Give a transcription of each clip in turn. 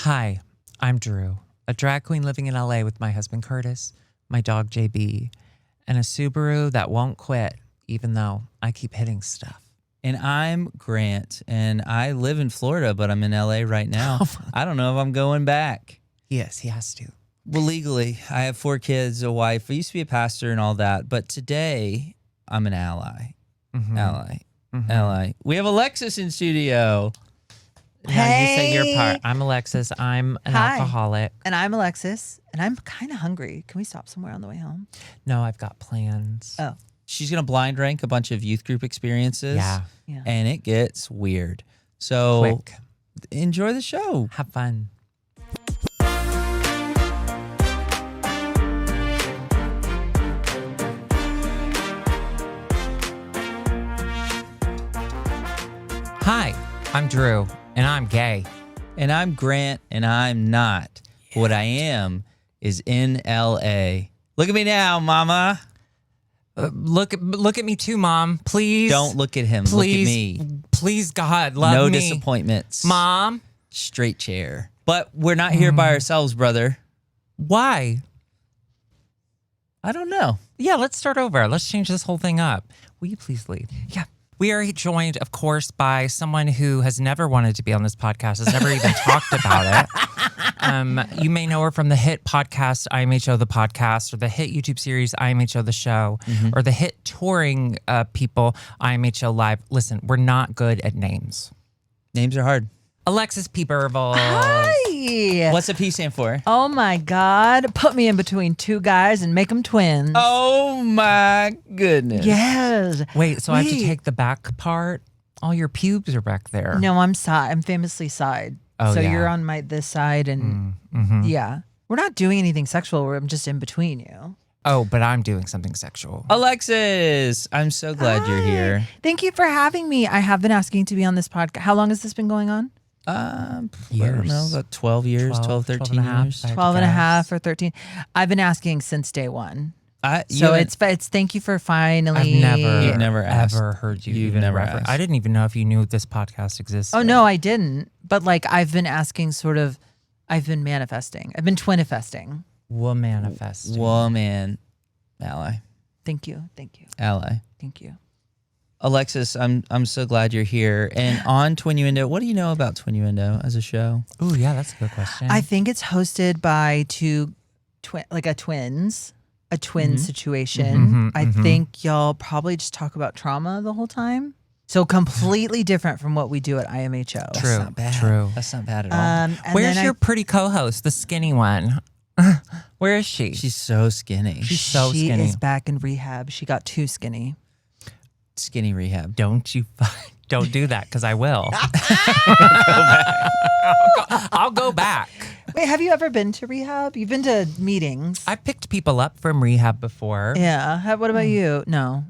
Hi, I'm Drew, a drag queen living in LA with my husband Curtis, my dog JB, and a Subaru that won't quit even though I keep hitting stuff. And I'm Grant, and I live in Florida, but I'm in LA right now. I don't know if I'm going back. Yes, he has to. Well, legally, I have 4 kids, a wife. I used to be a pastor and all that, but today I'm an ally. Ally. We have Alexis in studio. Now you say your part. I'm Alexis. I'm an alcoholic. And I'm Alexis, and I'm kind of hungry. Can we stop somewhere on the way home? No, I've got plans. Oh. She's going to blind rank a bunch of youth group experiences. Yeah. And it gets weird. So Quick. Enjoy the show. Have fun. Hi, I'm Drew, and I'm gay. And I'm Grant, and I'm not. Yes. What I am is in LA. Look at me now, mama. Look at me too, Mom. Please. Don't look at him. Please, look at me. Please, God, love no me. No disappointments. Mom. Straight chair. But we're not here by ourselves, brother. Why? I don't know. Yeah, let's start over. Let's change this whole thing up. Will you please lead? Yeah. We are joined, of course, by someone who has never wanted to be on this podcast, has never even talked about it. You may know her from the hit podcast, IMHO the Podcast, or the hit YouTube series, IMHO the Show, or the hit touring people, IMHO Live. Listen, we're not good at names. Names are hard. Alexis P. Bevels. Hi. What's the P stand for? Oh, my God. Put me in between 2 guys and make them twins. Oh, my goodness. Yes. Wait, so I have to take the back part? All your pubes are back there. No, I'm famously side. Oh, so yeah. you're on this side, and yeah. We're not doing anything sexual. I'm just in between you. Oh, but I'm doing something sexual. Alexis, I'm so glad you're here. Thank you for having me. I have been asking to be on this podcast. How long has this been going on? I don't know, about 12 years, 12, 13 years. 12 and a half or 13. I've been asking since day one. So it's thank you for finally. You've never asked. ever heard you You've even never reference. asked. I didn't even know if you knew this podcast existed. Oh, no, I didn't. But I've been asking I've been manifesting. I've been twinifesting. We'll manifest. Woman. Ally. Thank you. Ally. Thank you. Alexis, I'm so glad you're here. And on Twinnuendo, what do you know about Twinnuendo as a show? Oh, yeah, that's a good question. I think it's hosted by a twin situation. I think y'all probably just talk about trauma the whole time. So completely different from what we do at IMHO. True. That's not bad. True. That's not bad at all. And Where's then your pretty co-host, the skinny one? Where is she? She's so skinny. She's so she skinny. is back in rehab. She got too skinny. Skinny rehab. Don't do that, because I will. I'll go back. Wait, have you ever been to rehab? You've been to meetings. I picked people up from rehab before. Yeah. What about you? No.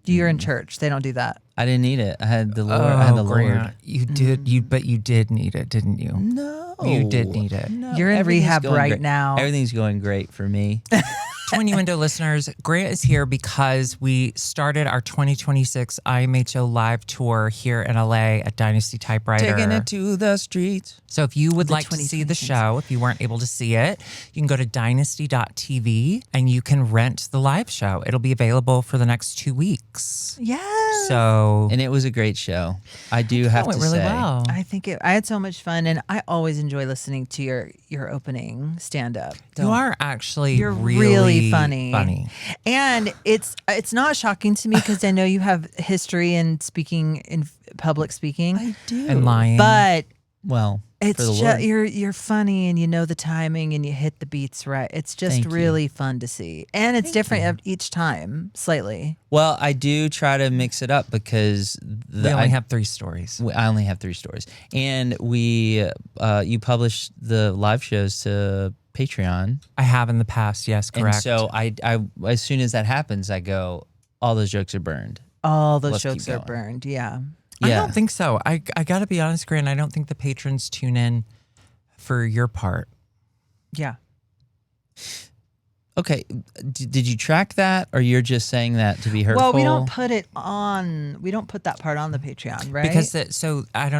You're in church. They don't do that. I didn't need it. I had the Lord. I had the Lord. You did. But you did need it, didn't you? No. You did need it. No. You're in Everything's rehab going right great. now. Everything's going great for me. Twinnuendo listeners, Grant is here because we started our 2026 IMHO live tour here in LA at Dynasty Typewriter. Taking it to the streets. So if you would like to see the show, if you weren't able to see it, you can go to dynasty.tv and you can rent the live show. It'll be available for the next 2 weeks. Yes. So And it was a great show. I do have to went really say. well. I had so much fun, and I always enjoy listening to your opening stand up. You are actually You're really funny. And it's not shocking to me because I know you have history in speaking in public speaking. I do. And lying. But Well, it's for the just Lord. you're funny, and you know the timing, and you hit the beats right. It's just Thank you. really fun to see, and it's different each time, slightly. Well, I do try to mix it up because We only have 3 stories. I only have 3 stories, and you publish the live shows to Patreon. I have in the past, yes, correct. And so I as soon as that happens, I go, all those jokes are burned. All those Let's keep jokes are going. burned. Yeah. I don't think so. I got to be honest, Grant, I don't think the patrons tune in for your part. Yeah. Okay, did you track that, or you're just saying that to be hurtful? Well, we don't put it on. We don't put that part on the Patreon, right? Because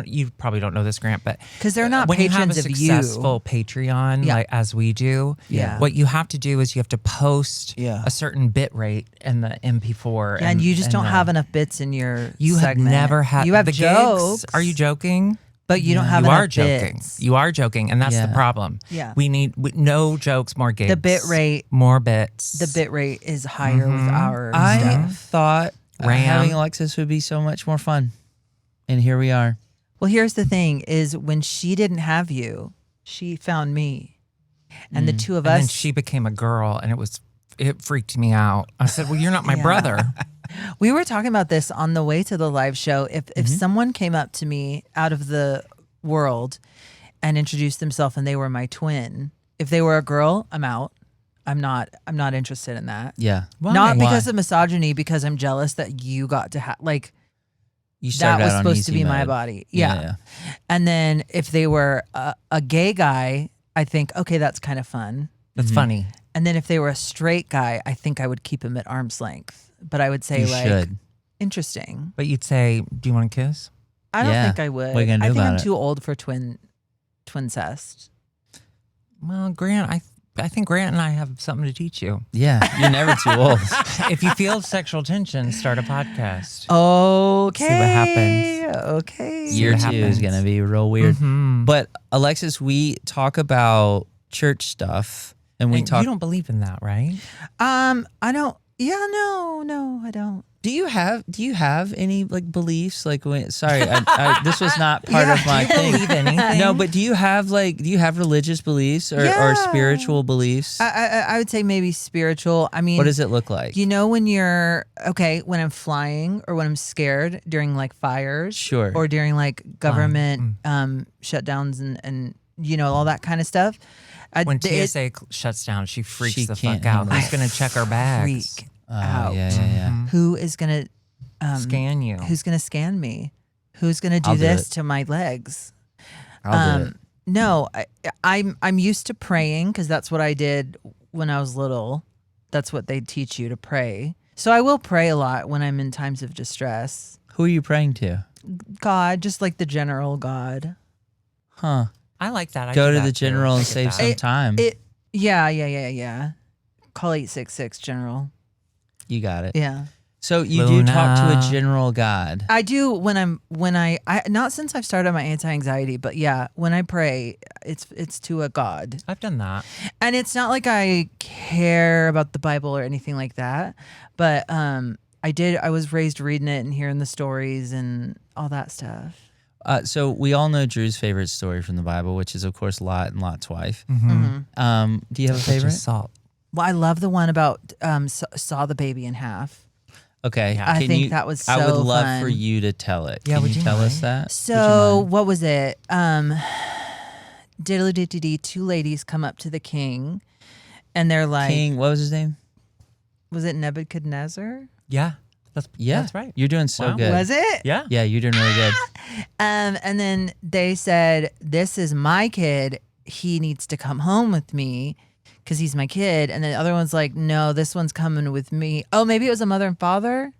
you probably don't know this, Grant, but because they're not when you have a patrons of successful you. Patreon, Yeah. like as we do, Yeah. what you have to do is you have to post Yeah. a certain bit rate in the MP4. Yeah, and you just don't the- have enough bits in your You segment. have never had. You have the jokes. gigs. Are you joking? But you don't have You enough are joking. bits. You are joking, and that's Yeah. the problem. Yeah. We need no jokes, more gigs. The bit rate. more bits. The bit rate is higher with our I stuff. thought Ram. having Alexis would be so much more fun, and here we are. Well, here's the thing: is when she didn't have you, she found me, and the two of And us. then she became a girl, and it freaked me out. I said, "Well, you're not my Yeah. brother." We were talking about this on the way to the live show. If someone came up to me out of the world and introduced themselves and they were my twin, if they were a girl, I'm out. I'm not interested in that. Yeah, Not Why? because of misogyny, because I'm jealous that you got to have you that started was out on supposed to easy be my mode. body. Yeah, Yeah. yeah. And then if they were a gay guy, I think, okay, that's kind of fun. That's funny. And then if they were a straight guy, I think I would keep him at arm's length. But I would say You like, should. interesting. But you'd say, "Do you want to kiss?" I don't Yeah. think I would. What are you gonna do I think about I'm it? too old for twincest. Well, Grant, I think Grant and I have something to teach you. Yeah, you're never too old. If you feel sexual tension, start a podcast. Okay. See what happens. Okay. See Year what 2 is happens. gonna be real weird. Mhm. But Alexis, we talk about church stuff, and we And talk. you don't believe in that, right? I don't. Yeah, no, I don't. Do you have any like beliefs? Like, sorry, this was not part of my Do you thing. believe anything? No, but do you have religious beliefs or Yeah. spiritual beliefs? I would say maybe spiritual. I mean, What does it look like? you know, when when I'm flying or when I'm scared during like fires, Sure. or during like government shutdowns and all that kind of stuff. When TSA shuts down, she freaks She the can't fuck out. handle Who's going to check our bags? freak Oh, out. yeah. Who is gonna Scan you. Who's gonna scan me? Who's gonna do I'll do this it. to my legs? I'll do it. No, I'm used to praying because that's what I did when I was little. That's what they teach you to pray. So I will pray a lot when I'm in times of distress. Who are you praying to? God, just like the general God. Huh. I like that. I Go do to that the too. general I and get save that. some time. Yeah. Call 866 general. You got it. Yeah. So you do talk to a Luna. general God. I do when I not since I've started my anti-anxiety, but yeah, when I pray, it's to a God. I've done that. And it's not like I care about the Bible or anything like that, but I was raised reading it and hearing the stories and all that stuff. So we all know Drew's favorite story from the Bible, which is of course Lot and Lot's wife. Mm-hmm. Do you have a Such favorite? salt. Well, I love the one about saw the baby in half. Okay. Yeah. I Can think you- that was I would so love fun. for you to tell it. Yeah, Can would you you tell us mind? that? So Would you what was it? Diddly-dee-dee-dee, two ladies come up to the king, and they're like, King, what was his name? was it Nebuchadnezzar? Yeah. That's Right. You're doing so Wow. good. Was it? Yeah. Yeah, you're doing really good. And then they said, "This is my kid. He needs to come home with me because he's my kid." And the other one's like, "No, this one's coming with me." Oh, maybe it was a mother and father.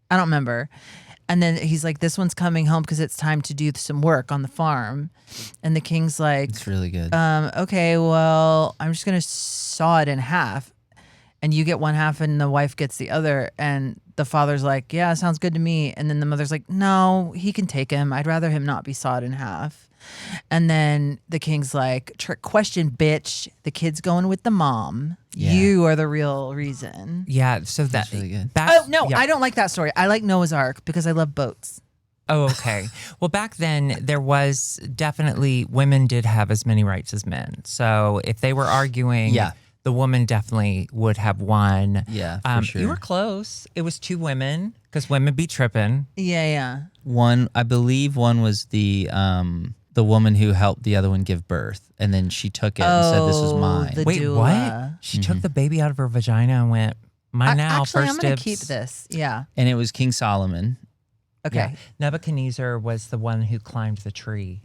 I don't remember. And then he's like, "This one's coming home because it's time to do some work on the farm." And the king's like, It's really good. "Okay, well, I'm just gonna saw it in half, and you get one half, and the wife gets the other." And the father's like, "Yeah, sounds good to me." And then the mother's like, "No, he can take him. I'd rather him not be sawed in half." And then the king's like, "Trick question, bitch. The kid's going with the mom. Yeah. You are the real reason." Yeah. So That's really good. Back, Oh no, yeah. I don't like that story. I like Noah's Ark because I love boats. Oh, okay. Well, back then there was definitely women did have as many rights as men. So if they were arguing, Yeah. the woman definitely would have won. Yeah, for sure. You were close. It was two women because women be tripping. Yeah. One, I believe one was the woman who helped the other one give birth, and then she took it and said, "This was mine." the Wait, doula. what? She took the baby out of her vagina and went, "Mine now." Actually, first I'm gonna dibs. keep this. Yeah. And it was King Solomon. Okay. Yeah. Nebuchadnezzar was the one who climbed the tree.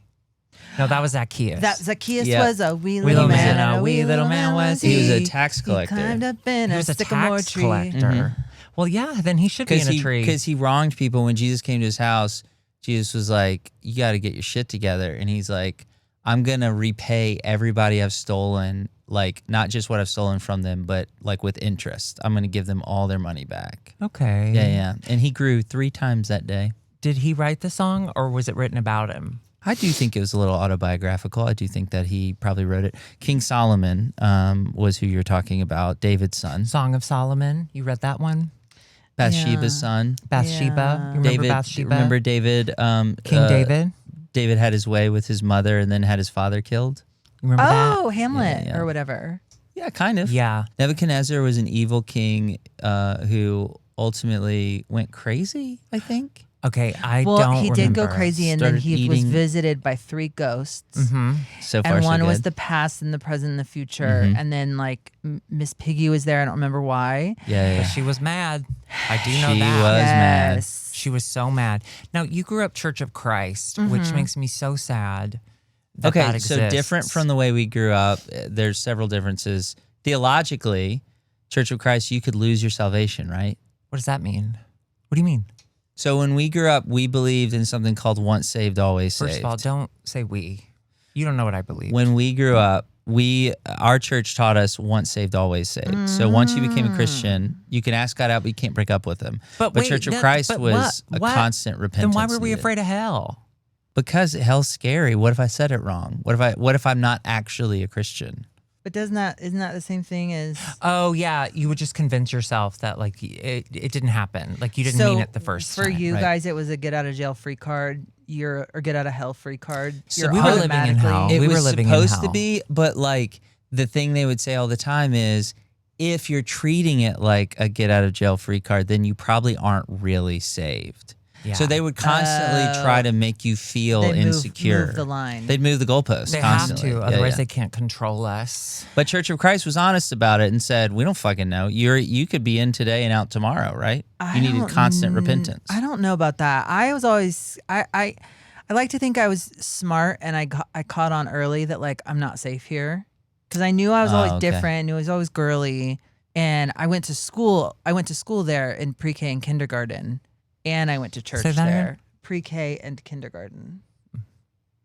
No, that was Zacchaeus. That Zacchaeus Yeah. was a wee Wee little little man, man, and a wee little man was He was he. a tax collector. He climbed up in He a was a sycamore tax tree. collector. Well, yeah, then he should be in a tree. Because he wronged people. When Jesus came to his house, Jesus was like, you got to get your shit together. And he's like, I'm going to repay everybody I've stolen, like not just what I've stolen from them, but like with interest. I'm going to give them all their money back. Okay. Yeah. And he grew 3 times that day. Did he write the song or was it written about him? I do think it was a little autobiographical. I do think that he probably wrote it. King Solomon was who you're talking about, David's son. Song of Solomon. You read that one? Bathsheba's son. Bathsheba. Yeah. You remember David, Bathsheba? remember David? King David? David had his way with his mother and then had his father killed. You remember that? Oh, Hamlet Yeah. or whatever. Yeah, kind of. Yeah. Nebuchadnezzar was an evil king who ultimately went crazy, I think. Okay, I Well, don't he did go remember. crazy, and then Started he was eating- visited by 3 ghosts. Mm-hmm. So far, And so one was good. the past and the present and the future. Mhm. And then like Miss Piggy was there. I don't remember why. Yeah. She was mad. I do know She that. was mad. Yes. She was so mad. Now, you grew up Church of Christ, which makes me so sad that Okay, that so exists. different from the way we grew up. There's several differences. Theologically, Church of Christ, you could lose your salvation, right? What does that mean? What do you mean? So when we grew up, we believed in something called once saved, always saved. First of all, don't say we. You don't know what I believe. When we grew up, our church taught us once saved, always saved. So once you became a Christian, you can ask God out, but you can't break up with him. But wait, Church of that- Christ but was what? a constant repentance. Then why were we needed. afraid of hell? Because hell's scary. What if I said it wrong? What if I'm not actually a Christian? But isn't that the same thing as? Oh yeah, you would just convince yourself that like it didn't happen. Like you didn't mean it the first for time. you right. guys, it was a get out of jail free card. Or get out of hell free card. So You're we were living in hell. automatically- It We were was living in supposed to hell. be, but like the thing they would say all the time is, if you're treating it like a get out of jail free card, then you probably aren't really saved. Yeah. So they would constantly try to make you feel They insecure. move the line. They'd move the goalposts They constantly. have to, Yeah, otherwise yeah. they can't control us. But Church of Christ was honest about it and said, "We don't fucking know. You could be in today and out tomorrow, right? You needed don't constant kn- repentance." I don't know about that. I was always I like to think I was smart, and I caught on early that like I'm not safe here because I knew I was always okay. different. Knew I was always girly, and I went to school. I went to school there in pre-K and kindergarten, and I went to church Say that there, again? pre-K and kindergarten.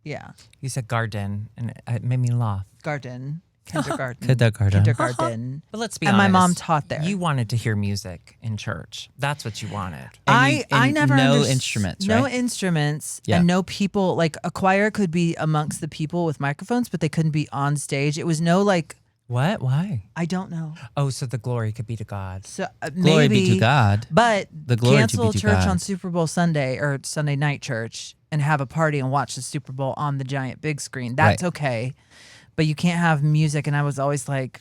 Yeah, You said garden, and it made me laugh. garden, kindergarten, Kindergarten. kindergarten. But let's be And honest. my mom taught there. You wanted to hear music in church. That's what you wanted. And I you- never no underst- instruments, no right? instruments, Yeah. and no people. Like a choir could be amongst the people with microphones, but they couldn't be on stage. It was no like What? Why? I don't know. Oh, so the glory could be to God. So Glory maybe, be to God. but The glory to cancel be to church God. on Super Bowl Sunday or Sunday night church and have a party and watch the Super Bowl on the giant big screen. That's Right. okay, but you can't have music. And I was always like,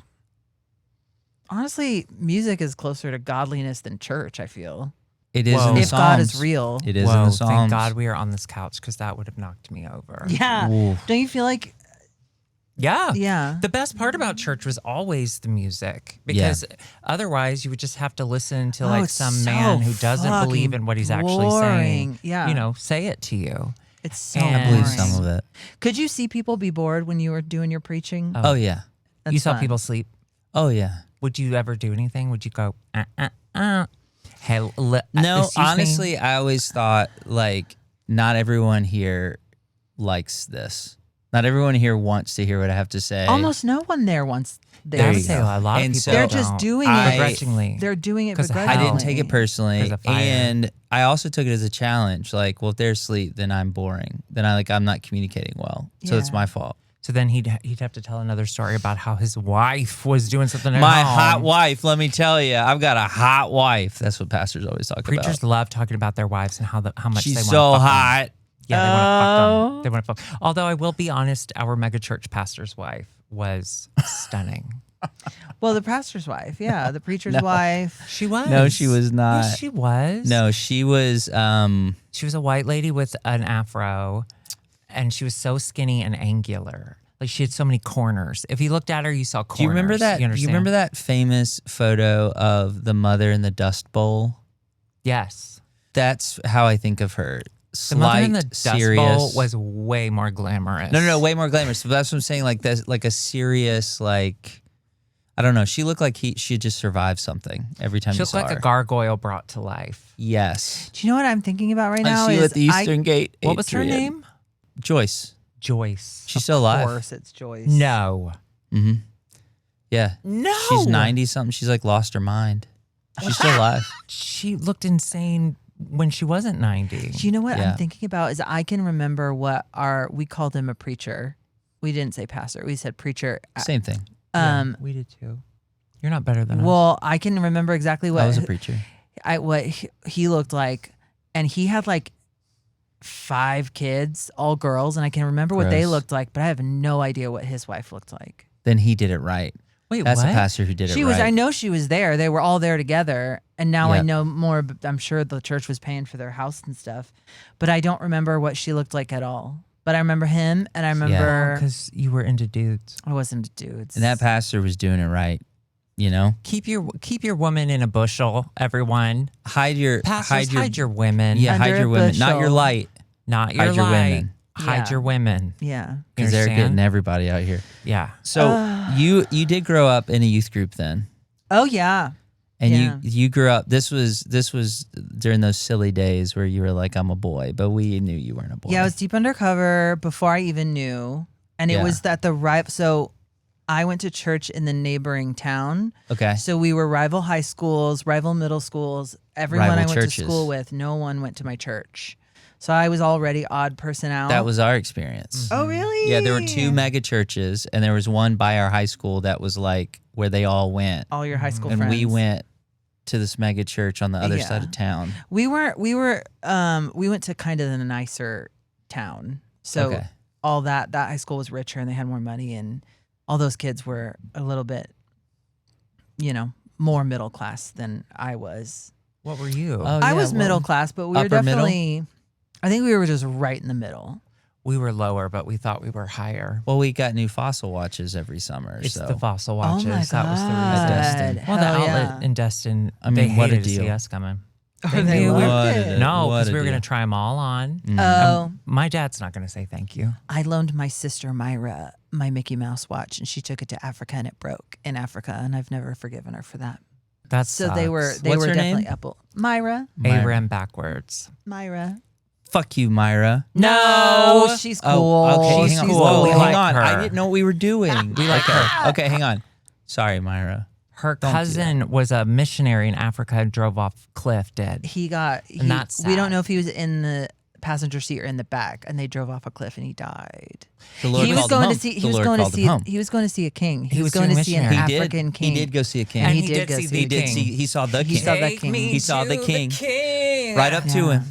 honestly, music is closer to godliness than church. I feel It is Whoa. in the if God is Psalms. real. It is Whoa, in the Psalms. thank God we are on this couch because that would have knocked me over. Yeah, Ooh. don't you feel like? Yeah. Yeah. The best part about church was always the music because otherwise you would just have to listen to like it's some so man who doesn't believe fucking in what he's actually saying. boring. Yeah. You know, say it to you. It's so And- I believe boring. some of it. Could you see people be bored when you were doing your preaching? Oh yeah. That's you saw fun. people sleep. Oh yeah. Would you ever do anything? Would you go, Hey, No, excuse me? honestly, I always thought like not everyone here likes this. Not everyone here wants to hear what I have to say. Almost no one there wants. I There would you say go. a lot of And people so- They're just don't. doing I- it. begrudgingly. They're doing it 'Cause of begrudgingly. I didn't take it personally, 'Cause of fire. and I also took it as a challenge. Like, well, if they're asleep, then I'm boring. Then I'm not communicating well, so it's Yeah. my fault. So then he'd have to tell another story about how his wife was doing something at My home. hot wife. Let me tell you, I've got a hot wife. That's what pastors always talk Preachers about. love talking about their wives and how much She's they want so to fuck hot. them. Yeah, they want to fuck Oh. them. They want to fuck. Although I will be honest, our megachurch pastor's wife was stunning. Well, the pastor's wife, yeah, the preacher's wife. She was. No, she was not. Yes, she was. No, she was. She was a white lady with an afro, and she was so skinny and angular. Like she had so many corners. If you looked at her, you saw corners. Do you remember that? You You understand? remember that famous photo of the mother in the Dust Bowl? Yes. That's how I think of her. The mother in the slight, Dust serious. Bowl was way more glamorous. No, way more glamorous. So that's what I'm saying. Like this, like a serious, like I don't know. She looked like she just survived something every time She you looked saw like her. a gargoyle brought to life. Yes. Do you know what I'm thinking about right now? I see you Is at the Eastern Gate. What was her Adrian. name? Joyce. Joyce. She's still alive. Of course, it's Joyce. No. Mm-hmm. Yeah. No. She's 90 something. She's like lost her mind. She's still alive. She looked insane when she wasn't 90. Do you know what Yeah. I'm thinking about? Is I can remember we called him a preacher. We didn't say pastor. We said preacher. Same thing. Yeah, we did too. You're not better than us. Well, I can remember exactly what I was a preacher. what he looked like, and he had like 5 kids, all girls, and I can remember what they Gross. looked like, but I have no idea what his wife looked like. Then he did it right. Wait, That's what? a pastor who did it She right. was. I know she was there. They were all there together, and now I Yep. know more. But I'm sure the church was paying for their house and stuff, but I don't remember what she looked like at all. But I remember him, and I remember Because you were into dudes. I wasn't dudes. And that pastor was doing it right. You know, Keep your woman in a bushel, everyone. hide your Pastors, hide your women. yeah, Under hide your a women, not your bushel. light, Not your hide your light. women. Hide Yeah. your women. Yeah. because they're Understand? getting everybody out here. Yeah. So you did grow up in a youth group then, Oh yeah. and Yeah. you grew up. This was during those silly days where you were like, I'm a boy, but we knew you weren't a boy. Yeah, I was deep undercover before I even knew, and it Yeah. was that So I went to church in the neighboring town. Okay. So we were rival high schools, rival middle schools. Everyone Rival I went churches. to school with, no one went to my church. So I was already odd person out. That was our experience. Oh really? Yeah, there were 2 mega churches, and there was one by our high school that was like where they all went, All your high school and friends. we went to this mega church on the other Yeah. side of town. We went to kind of the nicer town. So Okay. all that high school was richer and they had more money, and all those kids were a little bit, more middle class than I was. What were you? Oh, I yeah, was well, middle class, but we were upper middle? definitely, I think we were just right in the middle. We were lower, but we thought we were higher. Well, we got new fossil watches every summer. It's so the fossil Oh watches. my That was the reason. Destin. Well, the Hell outlet yeah. in Destin, I mean, they what a hated to see deal. us coming. They knew we loved What it. a- No, what because a we were going deal. to try them all on. Oh, My dad's not going to say thank you. I loaned my sister Myra my Mickey Mouse watch, and she took it to Africa, and it broke in Africa, and I've never forgiven her for that. That's So they were What's her definitely name? Apple. Myra. ARAM backwards. Fuck you, Myra. No, she's cool. Oh, okay, She's hang on. cool. Whoa, We hang like on. her. I didn't know what we were doing. We like her. Okay, hang on. Sorry, Myra. Her Don't do cousin was a missionary in Africa and drove off cliff dead. And that's we don't sad. know if he was in the passenger seat or in the back, and they drove off a cliff and he died. The Lord He was called going him to home. see. The He was Lord going to called him see. home. He was going to see a king. He He was was going to doing see an missionary. He African did. king. He did go see a king. And he he did did go see see He the did king. see. He saw the He king. saw the king. He saw the king. king. Right up to Yeah. him.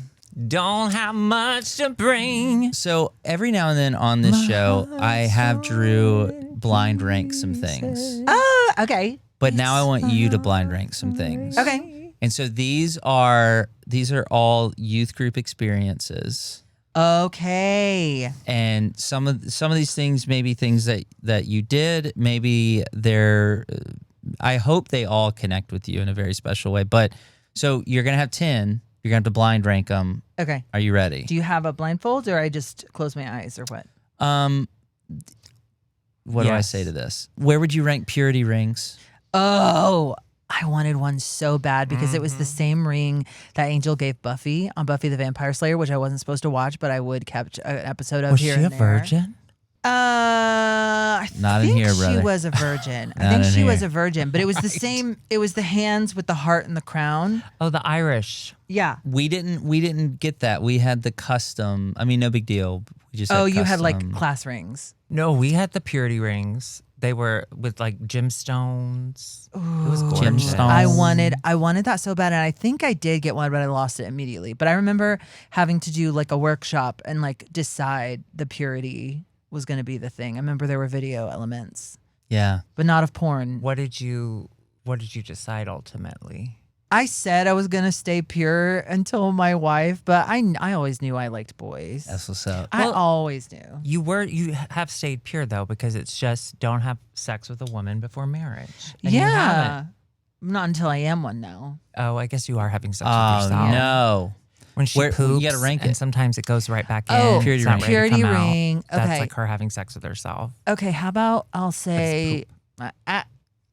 Don't have much to bring. So every now and then on this show, I have Drew blind rank some things. Oh, okay. But now I want you to blind rank some things. Okay. And so these are all youth group experiences. Okay. And some of these things may be things that you did. Maybe they're. I hope they all connect with you in a very special way. But so you're gonna have 10. You're gonna have to blind rank them. Okay. Are you ready? Do you have a blindfold, or I just close my eyes, or what? What do I Yes. say to this? Where would you rank purity rings? Oh, I wanted one so bad because it was Mm-hmm. the same ring that Angel gave Buffy on Buffy the Vampire Slayer, which I wasn't supposed to watch, but I would catch an episode of Was here she a and there. virgin? I Not in think here, she brother. was a virgin. I Not think in she was here. a virgin, but it was the same. It was the hands with the heart and the crown. Oh, the Irish. Yeah. We didn't get that. We had the custom. I mean, no big deal. We just Oh, had you had like custom. class rings. No, we had the purity rings. They were with like gemstones. It was gorgeous. Gemstones. I wanted that so bad, and I think I did get one, but I lost it immediately. But I remember having to do like a workshop and like decide the purity was going to be the thing. I remember there were video elements, Yeah. but not of porn. What did you decide ultimately? I said I was going to stay pure until my wife, but I always knew I liked boys. That's what's up. I Well, always knew. You have stayed pure though, because it's just don't have sex with a woman before marriage. And you Yeah. haven't. Not until I am one now. Oh, I guess you are having sex with Oh yourself. no. When she Where- poops, you gotta rank and it. sometimes it goes right back in. Oh, It's purity not ring. ready to Purity come out. ring. That's Okay. like her having sex with herself. Okay, how about I'll say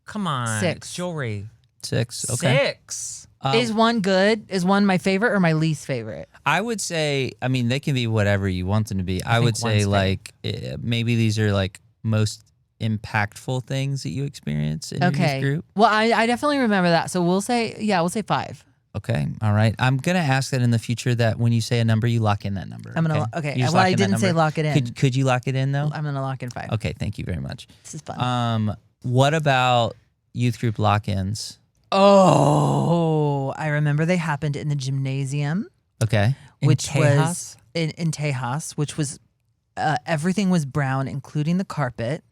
Come on. 6. It's jewelry. 6. Okay. 6. Is one good? Is one my favorite or my least favorite? I would say, I mean, they can be whatever you want them to be. I think would say one's fair. like maybe these are like most impactful things that you experience in your youth Okay. group. Well, I definitely remember that. So we'll say 5. Okay. All right. I'm going to ask that in the future that when you say a number, you lock in that number. I'm gonna okay. okay. You just Well, lock I in that didn't say number? lock it in. Could you lock it in though? I'm gonna lock in 5. Okay. Thank you very much. This is fun. What about youth group lock-ins? Oh, I remember they happened in the gymnasium, Okay. which Tejas? was in Tejas, which was everything was brown, including the carpet.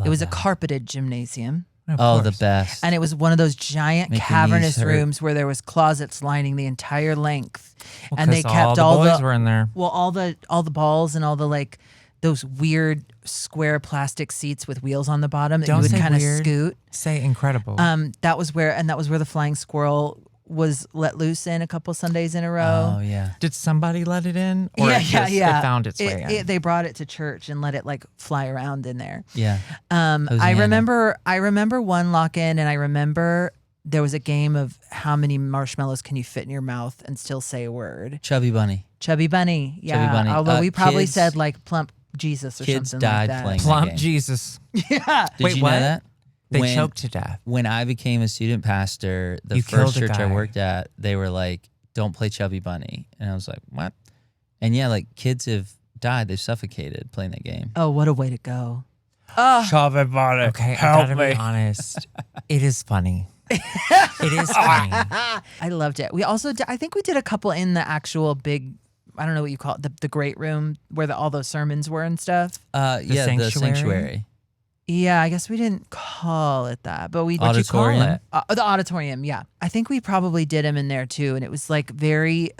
It was a carpeted gymnasium. Oh, the best. And it was one of those giant Make your cavernous knees hurt. rooms where there was closets lining the entire length, Well, and they 'cause kept all all the boys were in there. all the balls and all the like those weird square plastic seats with wheels on the bottom that Don't you would say kind of weird. scoot. Say incredible. That was where the flying squirrel was let loose in a couple Sundays in a row. Oh, yeah. Did somebody let it in? Or Yeah, it found its way in? They brought it to church and let it like fly around in there. Yeah. I Hosanna. remember one lock-in, and I remember there was a game of how many marshmallows can you fit in your mouth and still say a word. Chubby Bunny. Chubby bunny, yeah. Bunny. Although we probably Kids- said like plump Jesus or kids something died like that. playing Plump game. Jesus. Yeah. Did Wait, you what? know that? They When- choked to death. When I became a student pastor, the You killed first a church I guy. worked at, they were like, "Don't play Chubby Bunny," and I was like, "What?" And yeah, like kids have died; they've suffocated playing that game. Oh, what a way to go. Oh, Chubby Bunny, Okay, I gotta be honest. It is funny. It is funny. I loved it. We also I think we did a couple in the actual big, I don't know what you call it, the great room where all those sermons were and stuff. Yeah, the sanctuary? sanctuary. Yeah, I guess we didn't call it that, but we What'd you call Auditorium? it? the auditorium. Yeah, I think we probably did them in there too, and it was like very.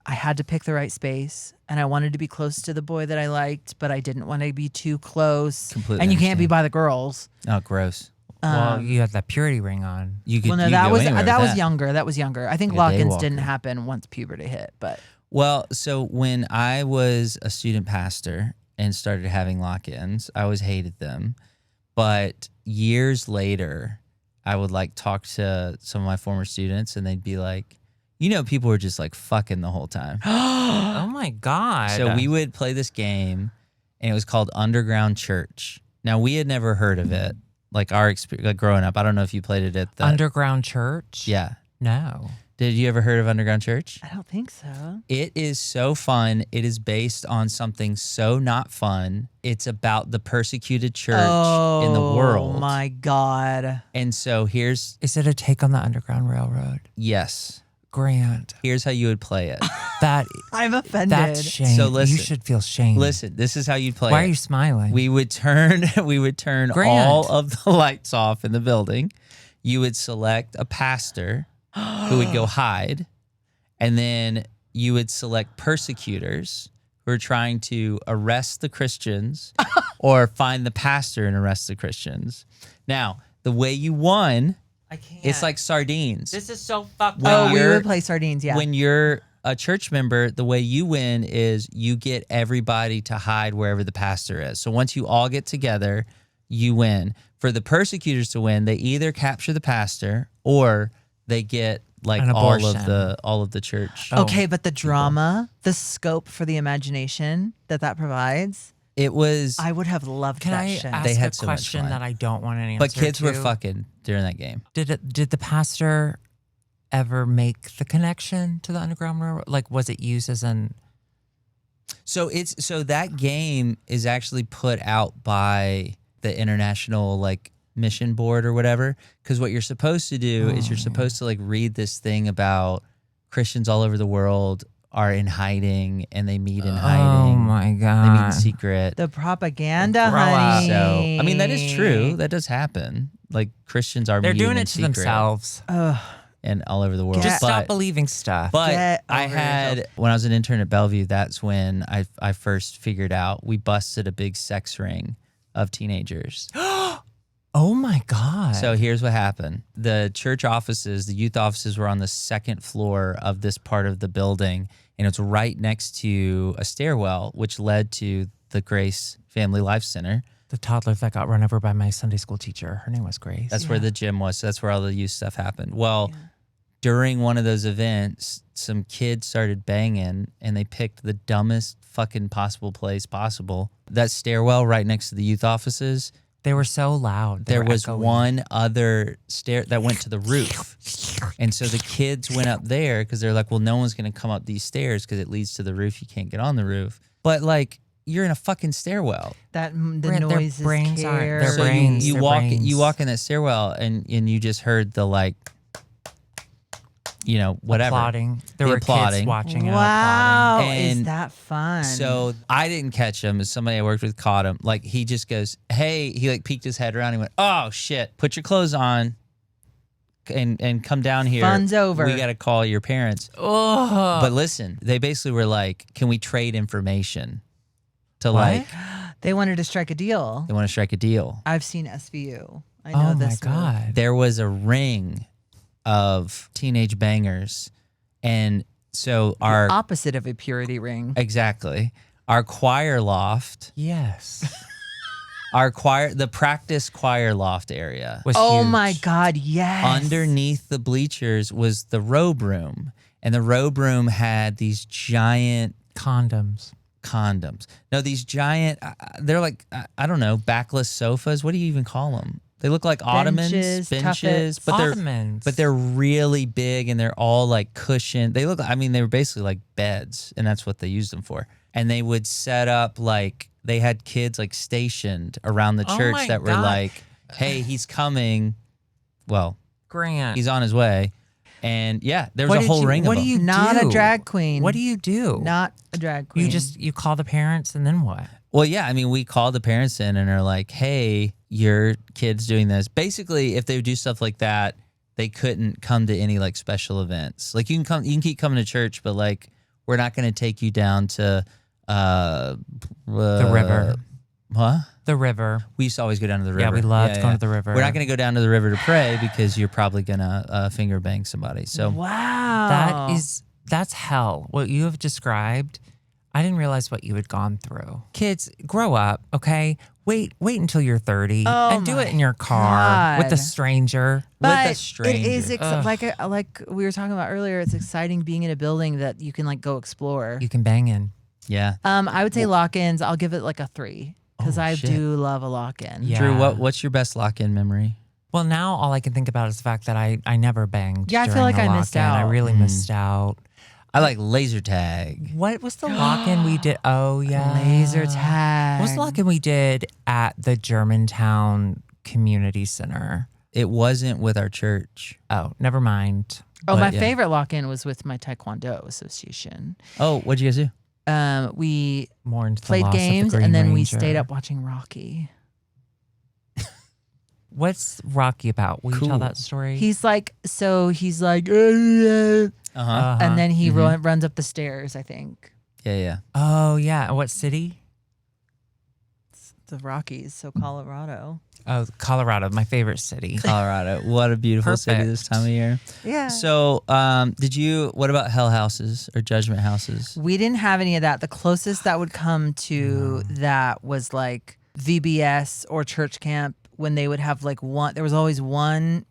I had to pick the right space, and I wanted to be close to the boy that I liked, but I didn't want to be too close. Completely And you can't be understand. by the girls. Oh, gross. Well, you had that purity ring on. You could. Well, no, you could that go was anywhere with that was younger. That was younger. I think Like a lock-ins didn't daywalker. happen once puberty hit, but Well, so when I was a student pastor and started having lock-ins, I always hated them. But years later, I would like talk to some of my former students, and they'd be like, people were just like fucking the whole time. Oh my God. So we would play this game, and it was called Underground Church. Now we had never heard of it, like our experience, like growing up. I don't know if you played it at the Underground Church? Yeah. No. Did you ever heard of Underground Church? I don't think so. It is so fun. It is based on something so not fun. It's about the persecuted church in the world. Oh my God. And so Is it a take on the Underground Railroad? yes, Grant. here's how you would play it. That I'm offended. that's shame. So listen. You should feel shame. Listen, this is how you'd play Why it. are you smiling? We would turn Grant. all of the lights off in the building. You would select a pastor who would go hide, and then you would select persecutors who are trying to arrest the Christians or find the pastor and arrest the Christians. Now, the way you won, I can't. it's like sardines. This is so fucked When up. we you're- would play sardines, yeah. When you're a church member, the way you win is you get everybody to hide wherever the pastor is. So once you all get together, you win. For the persecutors to win, they either capture the pastor or they get like An all abortion. of the church. Okay, but the drama, the scope for the imagination that provides, It was, I would have loved Can that I shit. ask They had a so much question fun. that I don't want an answer but kids were to? fucking during that game. Did the pastor ever make the connection to the Underground Railroad? Like, was it used as an... So that game is actually put out by the International like Mission Board or whatever. Because what you're supposed to do is you're supposed to like read this thing about Christians all over the world are in hiding and they meet in hiding. Oh my They meet in God. secret. The propaganda, Grow up. honey. So I mean that is true. That does happen. Like Christians are They're meeting doing in it to secret themselves. Ugh. and all over the world. Just But- stop believing stuff. But Get I over had, yourself. when I was an intern at Bellevue, that's when I first figured out we busted a big sex ring of teenagers. Oh my God. So here's what happened. The church offices, the youth offices were on the second floor of this part of the building, and it's right next to a stairwell, which led to the Grace Family Life Center. the toddler that got run over by my Sunday school teacher. Her name was Grace. That's where the gym was. So that's where all the youth stuff happened. Well, during one of those events, some kids started banging, and they picked the dumbest fucking possible place possible. That stairwell right next to the youth offices. They were so loud. There was one other stair that went to the roof. And so the kids went up there because they're like, well, no one's going to come up these stairs because it leads to the roof. You can't get on the roof. But like, you're in a fucking stairwell. The Their noises brains aren't- care. their So brains, you their walk brains. you walk in that stairwell and you just heard the like, whatever. Applauding. There The were applauding. kids watching and Wow, applauding. is And that fun? So I didn't catch him. As somebody I worked with caught him. Like he just goes, hey, he like peeked his head around. He went, oh shit, put your clothes on and come down here. Fun's over. We got to call your parents. Oh. But listen, they basically were like, can we trade information to What? like, they wanted to strike a deal. they want to strike a deal. I've seen SVU. I know Oh my this move. God. There was a ring of teenage bangers. And so our, Opposite of a purity ring. exactly, our choir loft, Yes. the practice choir loft area. Was Oh huge. my God, yes. Underneath the bleachers was the robe room. And the robe room had these giant Condoms. condoms. No, these giant, they're like, I don't know, backless sofas. What do you even call them? They look like ottomans, Benches, benches, tuffets. Ottomans. but they're really big and they're all like cushioned. They look, I mean, they were basically like beds, and that's what they used them for. And they would set up like, they had kids like stationed around the Oh church my that were God. like, hey, he's coming. Well, Grant. he's on his way. And yeah, there was What a did whole you- ring what of do them. you Not do? a drag queen. What do you do? Not a drag queen. You call the parents and then what? Well, yeah, I mean, we called the parents in and are like, hey, your kid's doing this. Basically, if they would do stuff like that, they couldn't come to any like special events. Like you can keep coming to church, but like we're not going to take you down to The river. Huh? The river. We used to always go down to the river. Yeah, we loved going to the river. We're not going to go down to the river to pray because you're probably going to finger bang somebody. So Wow. That's hell. What you have described, I didn't realize what you had gone through. Kids, grow up, okay? Wait until you're 30 Oh and do my it in your car with a God. stranger. But with a stranger. it is Ugh. like we were talking about earlier. It's exciting being in a building that you can like go explore. You can bang in. Yeah. I would say lock-ins. I'll give it like a 3 because Oh, I shit. do love a lock-in. Yeah. Drew, what's your best lock-in memory? Well, now all I can think about is the fact that I never banged. Yeah, I feel during like a I missed lock-in. I out. really missed out. I like laser tag. What was the lock-in we did? Oh, yeah. Laser tag. What was the lock-in we did at the Germantown Community Center? It wasn't with our church. Oh, never mind. Oh, But, my yeah. favorite lock-in was with my Taekwondo association. Oh, what'd you guys do? We More into the played loss of the games Green and then we Ranger. stayed up watching Rocky. What's Rocky about? Will you Cool. tell that story? He's like, Uh-huh. and then he Mhm. runs up the stairs, I think. Yeah. Oh, yeah. What city? It's the Rockies, so Colorado. Oh, Colorado, my favorite city. Colorado. What a beautiful city this Perfect. time of year. Yeah. So, what about hell houses or judgment houses? We didn't have any of that. The closest that would come to that was like VBS or church camp when they would have like there was always one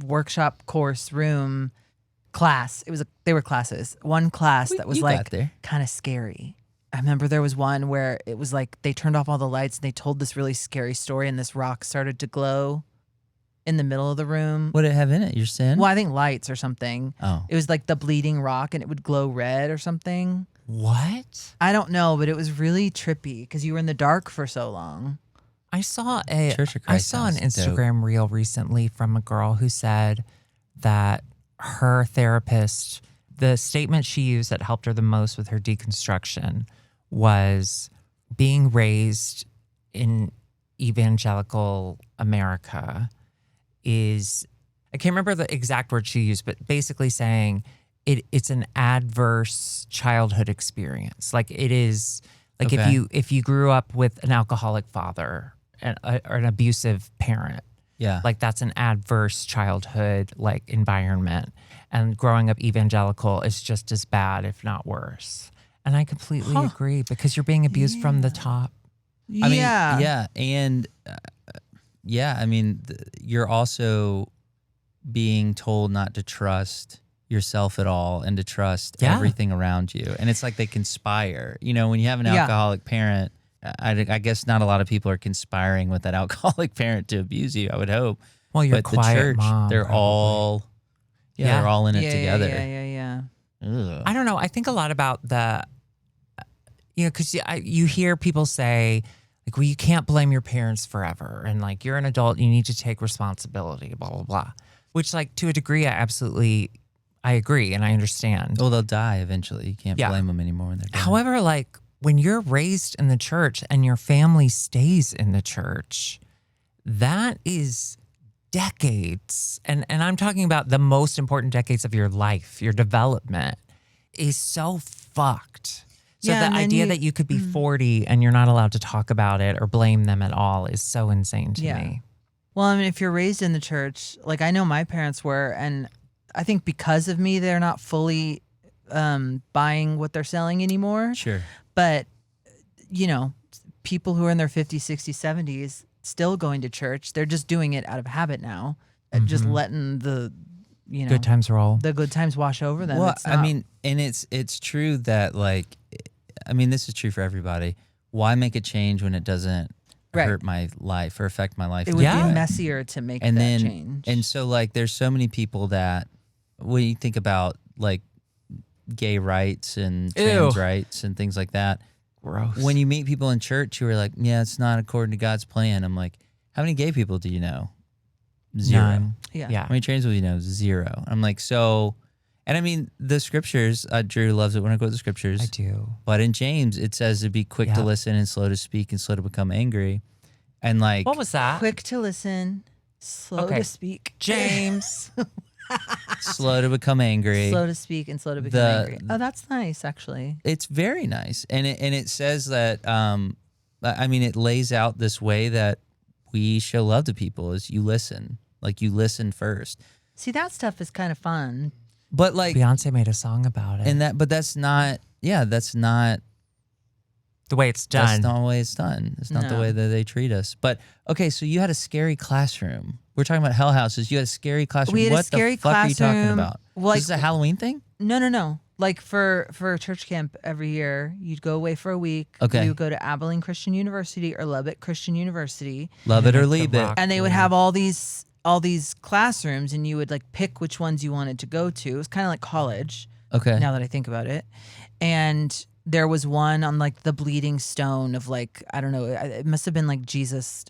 workshop course room class. They were classes. One class that was You like got there. kind of scary. I remember there was one where it was like they turned off all the lights and they told this really scary story and this rock started to glow in the middle of the room. What did it have in it? Your sin? Well, I think lights or something. Oh. It was like the bleeding rock and it would glow red or something. What? I don't know, but it was really trippy because you were in the dark for so long. I saw Church of Christ an sounds dope. Instagram reel recently from a girl who said that her therapist, the statement she used that helped her the most with her deconstruction was being raised in evangelical America is, I can't remember the exact word she used, but basically saying it's an adverse childhood experience. Like it is, like Okay. if you grew up with an alcoholic father or an abusive parent. Yeah. Like that's an adverse childhood like environment. And growing up evangelical is just as bad, if not worse. And I completely agree because you're being abused from the top. I mean, yeah. And I mean, you're also being told not to trust yourself at all and to trust everything around you. And it's like they conspire. You know, when you have an alcoholic parent, I guess not a lot of people are conspiring with that alcoholic parent to abuse you, I would hope. Well, you're but quiet the church, mom, they're probably. all they're all in it together. Yeah. Ugh. I don't know. I think a lot about the, because you hear people say, like, well, you can't blame your parents forever. And like, you're an adult, you need to take responsibility, blah, blah, blah. Which like to a degree, I agree and I understand. Well, they'll die eventually. You can't blame them anymore when they're dead. However, like when you're raised in the church and your family stays in the church, that is decades. And I'm talking about the most important decades of your life, your development is so fucked. So the idea that you could be 40 and you're not allowed to talk about it or blame them at all is so insane to me. Well, I mean, if you're raised in the church, like I know my parents were, and I think because of me, they're not fully buying what they're selling anymore. Sure. But, people who are in their 50s, 60s, 70s still going to church, they're just doing it out of habit now, just letting the, good times roll. The good times wash over them. Well, I mean, and it's true that like, I mean, this is true for everybody. Why make a change when it doesn't hurt my life or affect my life? It would be messier to make that change. And so like, there's so many people that when you think about like gay rights and trans rights and things like that, gross. When you meet people in church who are like, yeah, it's not according to God's plan. I'm like, how many gay people do you know? Zero. None. Yeah. How many trans people do you know? Zero. I'm like, so, and I mean, the scriptures, Drew loves it when I quote the scriptures. I do. But in James, it says to be quick to listen and slow to speak and slow to become angry. And like, what was that? Quick to listen, slow to speak. James. Slow to become angry. Slow to speak and slow to become angry. Oh, that's nice, actually. It's very nice. And it says that, I mean, it lays out this way that we show love to people is you listen. Like you listen first. See, that stuff is kind of fun. But like Beyonce made a song about it. And but that's not, that's not the way it's done. That's not the way it's done. It's not the way that they treat us. But okay, so you had a scary classroom. We're talking about hell houses. You had a scary classroom. We had what a scary the fuck classroom. are you talking about? Well, is this a Halloween thing? No. Like for church camp every year, you'd go away for a week. Okay. You would go to Abilene Christian University or Lubbock Christian University. Love it or leave it. And they would have all these classrooms, and you would like pick which ones you wanted to go to. It was kind of like college. Okay. Now that I think about it. And there was one on like the bleeding stone of like, I don't know, it must have been like Jesus.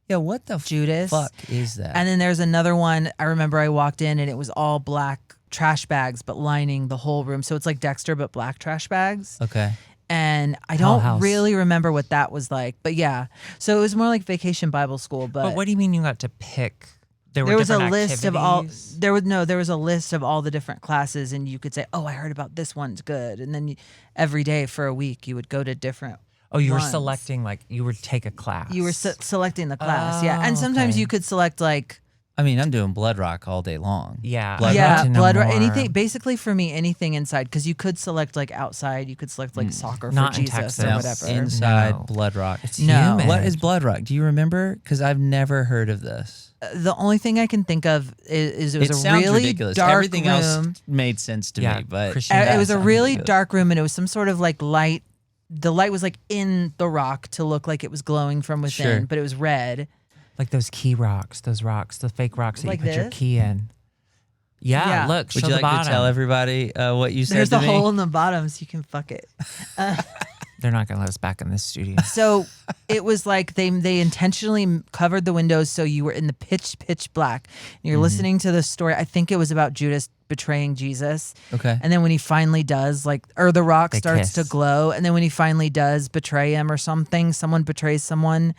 Yeah, what the Judas. fuck is that? And then there's another one. I remember I walked in and it was all black trash bags, but lining the whole room. So it's like Dexter, but black trash bags. Okay. And I don't really remember what that was like, but yeah. So it was more like Vacation Bible School. But what do you mean you got to pick? There was a list of all. There was a list of all the different classes, and you could say, "Oh, I heard about this one's good." And then every day for a week, you would go to different. Oh, you were selecting, like you would take a class. You were selecting the class, yeah. And sometimes you could select like. I mean, I'm doing blood rock all day long. Yeah. Blood rock. Anything, basically for me, anything inside, because you could select like outside, you could select like soccer for Jesus or whatever. Inside blood rock. It's human. What is blood rock? Do you remember? Because I've never heard of this. The only thing I can think of is it was a really ridiculous. dark Everything room. else made sense to me, but it was a really dark room, and it was some sort of like light. The light was like in the rock to look like it was glowing from within, but it was red. Like those key rocks, the fake rocks that like you put your key in. Yeah, look, would show you the like bottom. to tell everybody what you said There's to a me? hole in the bottom, so you can fuck it. They're not going to let us back in this studio. So it was like they intentionally covered the windows so you were in the pitch black. And you're listening to the story. I think it was about Judas betraying Jesus. Okay. And then when he finally does, or the rock They starts kiss. to glow. And then when he finally does betray him or something, someone betrays someone,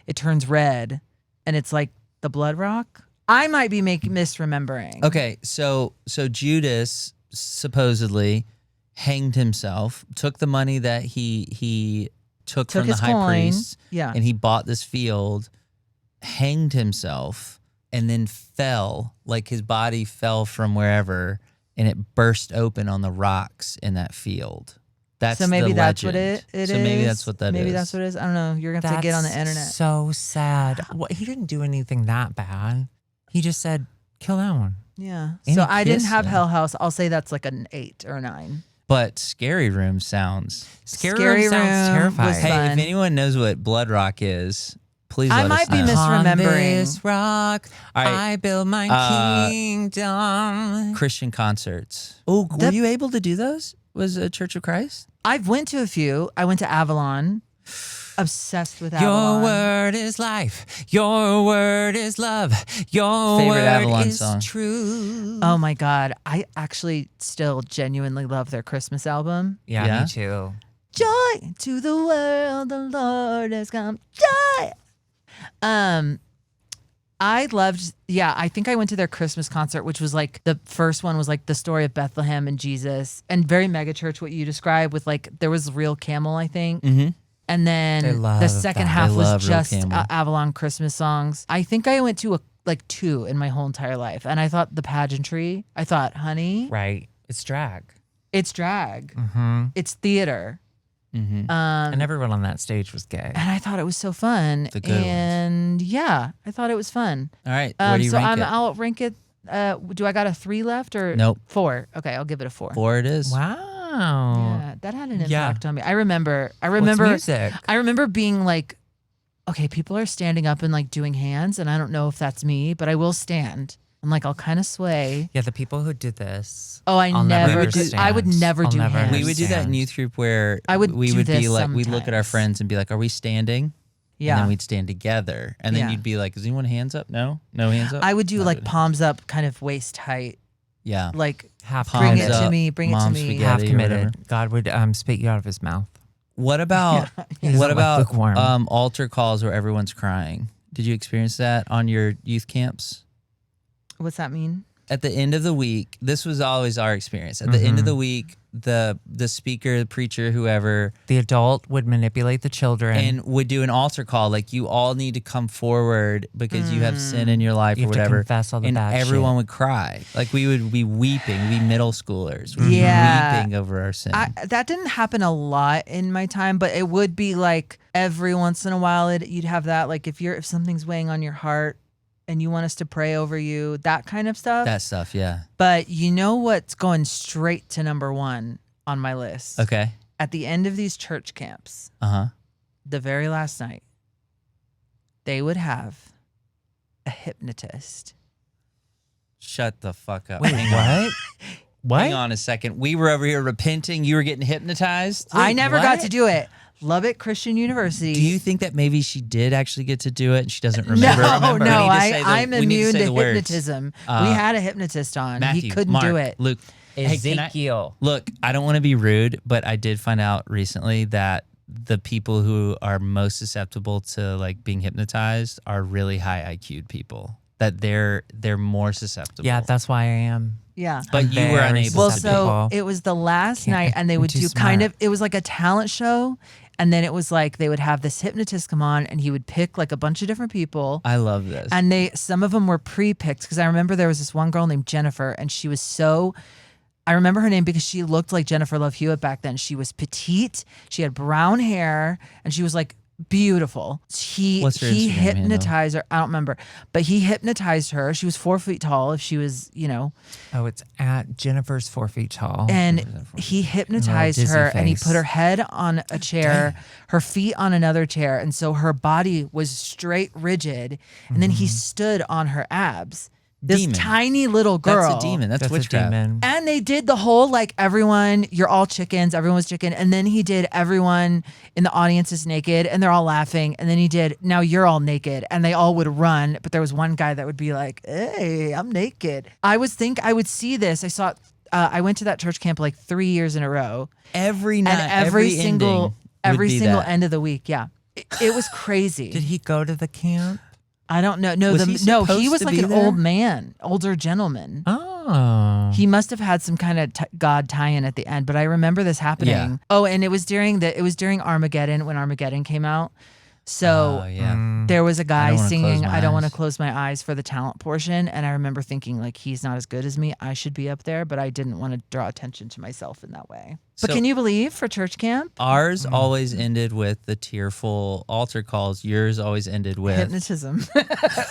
it turns red. And it's like the blood rock. I might be misremembering. Okay, so Judas supposedly hanged himself, took the money that he took Took from the his high coin. priest, Yeah. and he bought this field, hanged himself, and then fell, like his body fell from wherever, and it burst open on the rocks in that field. That's So maybe the that's legend. what it is. So maybe that's what that is. Maybe that's what it is. I don't know. You're going to have to get on the internet. So sad. What, he didn't do anything that bad. He just said, kill that one. Yeah. And So he I didn't kissed have him. Hell House. I'll say that's like an 8 or a 9. But Scary Room sounds. Scary Room sounds Room terrifying. was Hey, fun. if anyone knows what Blood Rock is, please I let might us be know. misremembering. On this rock, All right. I build my kingdom. Christian concerts. Oh, were you able to do those? Was a Church of Christ? I've went to a few. I went to Avalon. Obsessed with Your Avalon. word is life. Your word is love. Your Favorite word Avalon is song? true. Oh my God. I actually still genuinely love their Christmas album. Yeah, Yeah? me too. Joy to the world, the Lord has come. Joy. I loved, I think I went to their Christmas concert, which was like the first one was like the story of Bethlehem and Jesus, and very mega church, what you described with like, there was real camel, I think. Mm-hmm. And They then love the second that. half They was love Real just Camel. Avalon Christmas songs. I think I went to like 2 in my whole entire life. And I thought the pageantry, I thought, honey, Right. It's drag. it's drag. Mm-hmm. It's theater. Mm-hmm. And everyone on that stage was gay. And I thought it was so fun. The good ones. And yeah, I thought it was fun. All right. Where do you rank it? I'll rank it. Do I got a 3 left or Nope. 4? Okay, I'll give it a 4. 4 it is. Wow. Yeah, that had an Yeah. impact on me. I remember What's music? I remember being like, okay, people are standing up and like doing hands, and I don't know if that's me, but I will stand. I'm like, I'll kind of sway. Yeah, the people who did this. Oh, I'll never I would understand. never I'll do never hands. We would do that in understand. youth group where I would we do would be this like, we'd look at our sometimes. friends and be like, are we standing? And Yeah. then we'd stand together. And then Yeah. you'd be like, is anyone hands up? No? No hands up? I would do Not like doing palms up, kind of waist height. Yeah. Like, Half Palms bring committed. it to up, me, bring it to mom me. spaghetti. Half or committed. whatever. God would spit you out of his mouth. What about He doesn't what like about lukewarm. altar calls where everyone's crying? Did you experience that on your youth camps? What's that mean? At the end of the week, this was always our experience. At the end of the week, the speaker, the preacher, whoever, The adult would manipulate the children. and would do an altar call, like you all need to come forward because you have sin in your life You or have to whatever. confess all the and bad everyone shit. would cry. Like we would be weeping, we middle schoolers, we'd be Yeah. weeping over our sin. That didn't happen a lot in my time, but it would be like every once in a while you'd have that, like if something's weighing on your heart and you want us to pray over you, that kind of stuff. that stuff, yeah. But you know what's going straight to number 1 on my list? Okay. At the end of these church camps, Uh-huh. the very last night, they would have a hypnotist. Shut the fuck up. Wait, Hang on. what? What? Hang on a second. We were over here repenting. You were getting hypnotized. I never got what? to do it. Lubbock Christian University. Do you think that maybe she did actually get to do it and she doesn't remember? No, We need to say the- I'm we need immune say to the words. hypnotism. We Uh, had a hypnotist on. Matthew, He couldn't Mark, do it. Luke, hey, can I- Ezekiel. look, I don't want to be rude, but I did find out recently that the people who are most susceptible to like being hypnotized are really high IQ'd people. That they're more susceptible. Yeah, that's why I am. Yeah. but you were very unable Well, to susceptible. so people. it was the last Can't- night, and they I'm would too do kind smart. of, it was like a talent show. And then it was like they would have this hypnotist come on, and he would pick like a bunch of different people. I love this. And some of them were pre-picked, because I remember there was this one girl named Jennifer, and she was I remember her name because she looked like Jennifer Love Hewitt back then. She was petite, she had brown hair, and she was like beautiful. What's her He Instagram handle? hypnotized her. I don't remember, but he hypnotized her. She was 4 feet tall. If she was, Oh, it's at Jennifer's 4 feet tall. and he hypnotized dizzy her, and he face. put her head on a chair, her feet on another chair, and so her body was straight rigid, and then he stood on her abs. This Demon. tiny little girl. That's a demon. That's That's a witchcraft. demon. And they did the whole like everyone, you're all chickens, everyone was chicken. And then he did everyone in the audience is naked and they're all laughing. And then he did now you're all naked, and they all would run. But there was one guy that would be like, hey, I'm naked. I would see this. I saw I went to that church camp like 3 years in a row. Every night, And every single ending would be that. end of the week. Yeah. It was crazy. Did he go to the camp? I don't know. No, Was he he supposed was to like be an there? old man, older gentleman. Oh. Oh. He must have had some kind of God tie-in at the end, but I remember this happening. Yeah. Oh, and it was during Armageddon, when Armageddon came out. So there was a guy don't wanna singing close my I don't want to eyes. close my eyes for the talent portion, and I remember thinking like, he's not as good as me, I should be up there, but I didn't want to draw attention to myself in that way. But So- can you believe for church camp? Ours always ended with the tearful altar calls. Yours always ended with Hypnotism.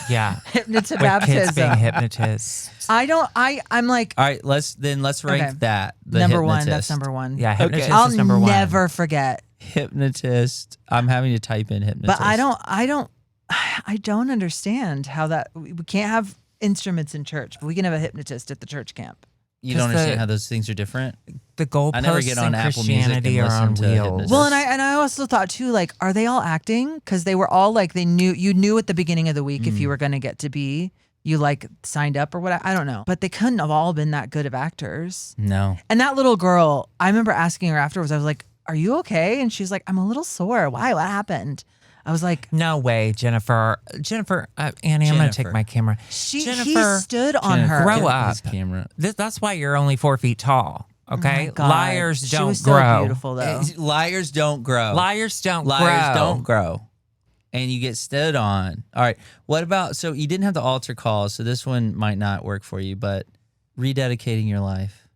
Yeah. Hypnotism With kids being baptism. hypnotists. I'm like, All right, let's rank Okay. that. The number one. hypnotist. That's number one. Yeah, hypnotist I'll is number one. never forget. Hypnotist. I'm having to type in hypnotist. But I don't understand how that we can't have instruments in church, but we can have a hypnotist at the church camp. You don't 'Cause understand the- how those things are different. The goalposts I never get on in Apple Music and Christianity are on listen to wheels. hypnosis. Well, and I also thought too, like, are they all acting? Because they were all like, you knew at the beginning of the week if you were going to get to be, you like signed up or what? I don't know, but they couldn't have all been that good of actors. No. And that little girl, I remember asking her afterwards. I was like, "Are you okay?" And she's like, "I'm a little sore. Why? What happened?" I was like, No way, Jennifer. Annie, I'm going to take Jennifer. my camera. he Jennifer, stood on Jennifer, her. Grow get up. his camera. That's why you're only 4 feet tall. Okay, Oh my God. liars She don't was so grow. beautiful though. Liars don't grow. Liars don't Liars grow. don't grow. And you get stood on. All right. What about, so you didn't have the altar calls, so this one might not work for you, but rededicating your life.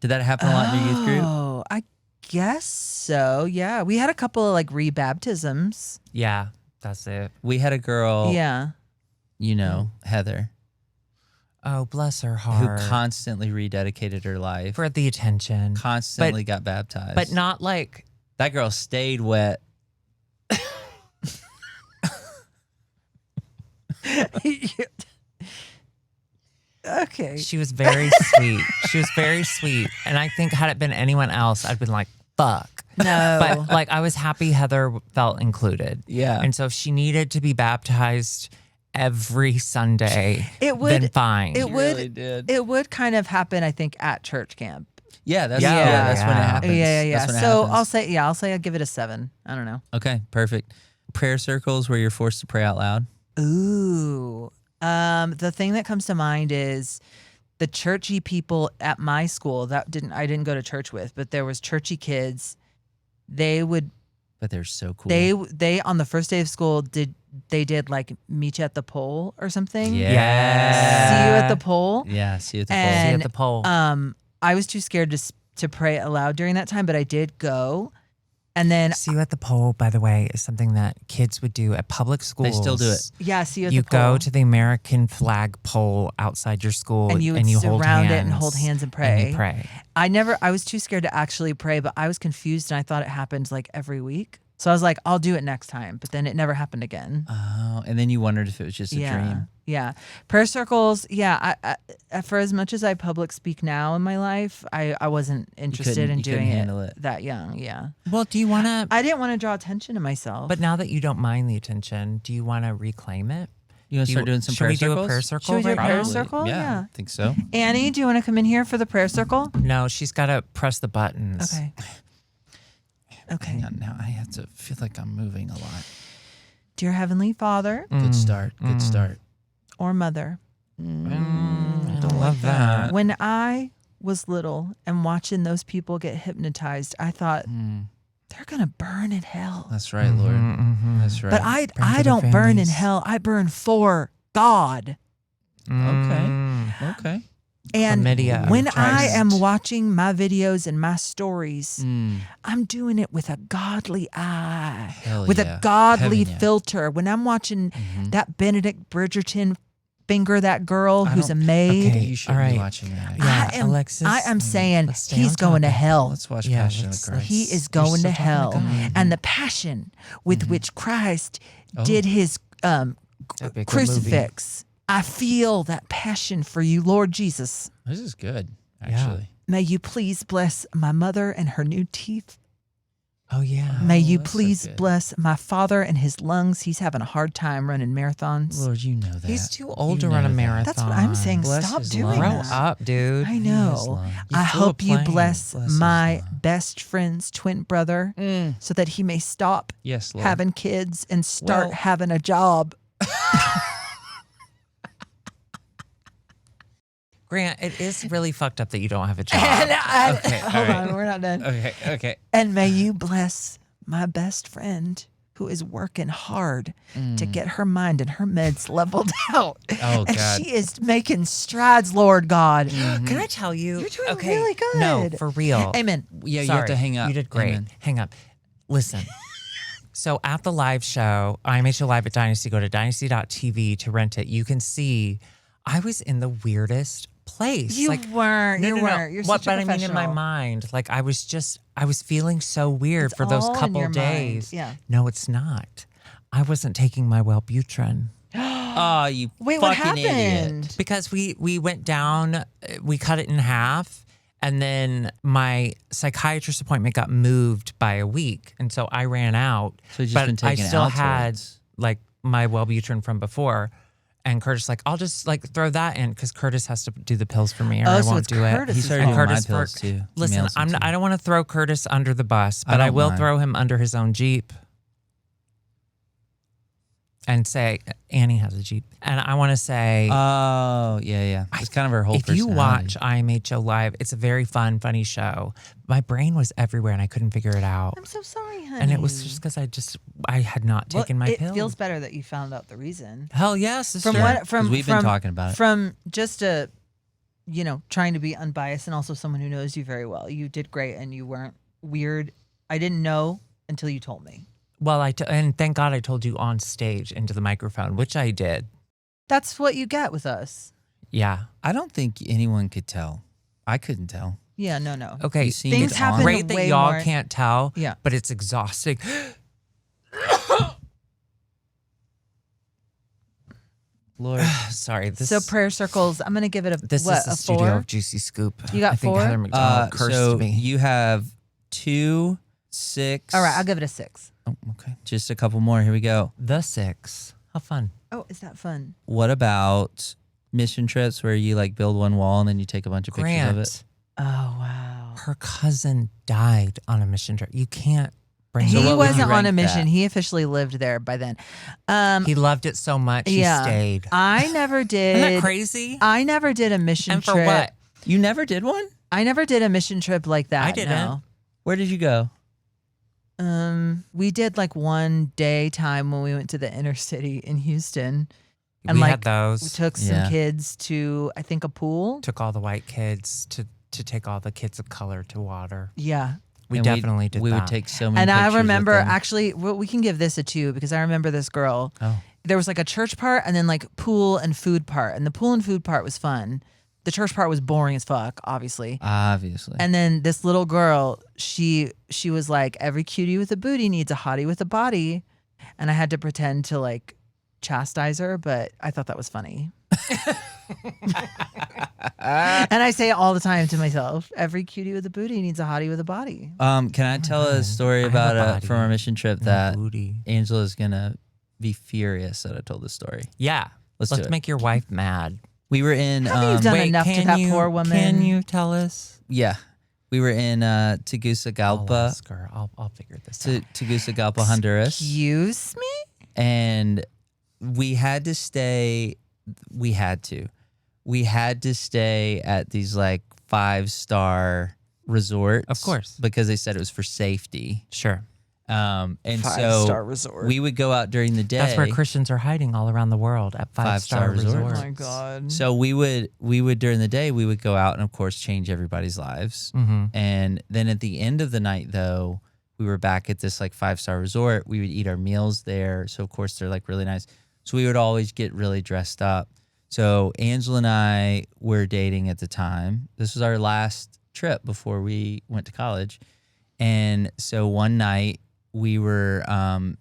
Did that happen a lot in your youth group? Oh, I guess so. Yeah, we had a couple of like rebaptisms. Yeah, that's it. We had a girl, Yeah. Heather, Oh, bless her who heart. constantly rededicated her life, For the attention. constantly got baptized. But not like, That girl stayed wet. Okay. she was very sweet. She was very sweet. And I think had it been anyone else, I'd been like, fuck. No. But like, I was happy Heather felt included. Yeah. And so if she needed to be baptized every Sunday, It would- then fine. it would really did. it would kind of happen, I think, at church camp. Yeah, that's Yeah. that's when it Yeah. happens. Yeah. That's when it So happens. I'll say I'll give it a 7. I don't know. Okay, perfect. Prayer circles where you're forced to pray out loud. Ooh. The thing that comes to mind is the churchy people at my school I didn't go to church with, but there was churchy kids. They would But they're so cool. they on the first day of school did like meet you at the pole or something. Yeah. See you at the pole. Yeah, see you at the See pole. And at the pole. I was too scared to pray aloud during that time, but I did go. And then See you at the pole, by the way, is something that kids would do at public schools. They still do it. yeah, see you at You the pole. go to the American flag pole outside your school and you would hold surround hands it and hold hands and pray. And you pray. I was too scared to actually pray, but I was confused and I thought it happened like every week. So I was like, I'll do it next time. But then it never happened again. Oh, and then you wondered if it was just a dream. Yeah. Prayer circles. Yeah. I for as much as I public speak now in my life, I wasn't interested in you couldn't doing handle it that young. Yeah. Well, do you want to? I didn't want to draw attention to myself. But now that you don't mind the attention, do you want to reclaim it? You want to start doing some should prayer we circles? do a prayer circle? Should we do a right prayer now? circle? Yeah. I think so. Annie, do you want to come in here for the prayer circle? No, she's got to press the buttons. Okay. Okay. Hang on now. I have to feel like I'm moving a lot. Dear Heavenly Father Good start. Good start. or Mother, I don't love that. when I was little and watching those people get hypnotized, I thought they're going to burn in hell. That's right, Lord. That's right. But I don't burn in hell. I burn for God. Okay. And Chlamydia. when I Christ. am watching my videos and my stories, I'm doing it with a godly eye, Hell with yeah. a godly Heaven, yeah. filter. When I'm watching that Benedict Bridgerton finger that girl who's a maid, Okay. You should All right. be watching that. Yeah, I am, Alexis, I am saying let's stay he's on going to topic. hell. Let's watch Yeah, Passion of let's- Christ. He is You're going still to talking hell. to God. And the passion with which Christ Oh. did his That'd be a good crucifix. I feel that passion for you, Lord Jesus. This is good, actually. May you please bless my mother and her new teeth. Oh yeah. May you that's so please good. bless my father and his lungs. He's having a hard time running marathons. Lord, you know that. He's too old You to run a know that. marathon. That's what I'm saying. Bless Stop his doing Grow lungs. that. up, dude. I His know. lungs. You I flew a hope you plane. bless Bless his my lungs. best friend's twin brother so that he may stop Yes, Lord. having kids and start Well- having a job. Grant, it is really fucked up that you don't have a job. And hold right. on, we're not done. Okay. And may you bless my best friend who is working hard to get her mind and her meds leveled out. Oh, and God. she is making strides, Lord God. Can I tell you? You're doing really good. No, for real. Amen. Yeah, you Sorry, have to hang up. You did great. Amen. Hang up. Listen. So at the live show, IMHO Live at Dynasty, go to dynasty.tv to rent it. You can see I was in the weirdest place. You weren't. No, You no, weren't. no. You're What, such a but I mean in my professional. mind, like I was feeling so weird It's for those all in couple your mind. days. Yeah. No, it's not. I wasn't taking my Wellbutrin. Oh, you Wait, what fucking happened? idiot. Because we went down, we cut it in half, and then my psychiatrist appointment got moved by a week, and so I ran out. So you've just but been taking I still Altoids. had like my Wellbutrin from before, and Curtis like I'll just like throw that in because Curtis has to do the pills for me, or I so won't it's do it. Curtis's He started fault. doing my Curtis pills for- too. He Listen, mails them to me. I don't want to throw Curtis under the bus, I but I don't will mind. throw him under his own Jeep. And say Annie has a Jeep, and I want to say, Oh, yeah. It's kind of her whole if you personality. watch IMHO Live, it's a very fun, funny show. My brain was everywhere, and I couldn't figure it out. I'm so sorry, honey. And it was just because I had not taken my it pill. feels better that you found out the reason. Hell yes, sister. From what from 'Cause we've been from- talking about it. From just a trying to be unbiased and also someone who knows you very well. You did great and you weren't weird. I didn't know until you told me. Well, and thank God I told you on stage into the microphone, which I did. That's what you get with us. Yeah. I don't think anyone could tell. I couldn't tell. Yeah, no. Okay. You seen Things it happen on- Great that way y'all more- can't tell. Yeah. But it's exhausting. Lord. Sorry. This So prayer circles, I'm gonna give it a this what, is the a studio 4? of Juicy Scoop. You got I think 4? Heather McDonald cursed So me. you have 2, 6. All right, I'll give it a 6. Oh, okay. Just a couple more. Here we go. The 6. How fun. Oh, is that fun? What about mission trips where you like build one wall and then you take a bunch of pictures of Grant, it? Oh wow. her cousin died on a mission trip. You can't bring He what would you wasn't on rank a mission. that? He officially lived there by then. He loved it so much, he yeah. stayed. I never did. Isn't that crazy? I never did a mission And for trip. what? You never did one? I never did a mission trip like that. I didn't. No. Where did you go? We did like one day time when we went to the inner city in Houston. And we like had those. we took some Yeah. kids to I think a pool. Took all the white kids to take all the kids of color to water. Yeah. We And definitely did We that. would take so many And pictures I with remember them. actually we can give this a 2 because I remember this girl. Oh. There was like a church part and then like pool and food part. And the pool and food part was fun. The church part was boring as fuck, obviously. Obviously. And then this little girl, she was like, every cutie with a booty needs a hottie with a body. And I had to pretend to like chastise her, but I thought that was funny. And I say it all the time to myself. Every cutie with a booty needs a hottie with a body. Can I tell a story I have about a body. from our mission trip No that booty. Angela's gonna be furious that I told this story? Yeah. Let's do it. make your wife mad. We were in Haven't you done Wait, enough to can that you- poor woman? Can you tell us? yeah. We were in I'll Tegucigalpa, ask her. I'll figure this out. Tegucigalpa, Honduras. Excuse me? And we had to stay at these like 5-star resorts, Of course. because they said it was for safety. Sure. And 5-star so resort. we would go out during the day. That's where Christians are hiding all around the world at Five-star five-star resorts. resorts. Oh my God. So we would during the day we would go out and of course change everybody's lives. Mm-hmm. And then at the end of the night though, we were back at this like 5-star resort. We would eat our meals there. So of course they're like really nice. So we would always get really dressed up. So Angela and I were dating at the time. This was our last trip before we went to college. And so one night we were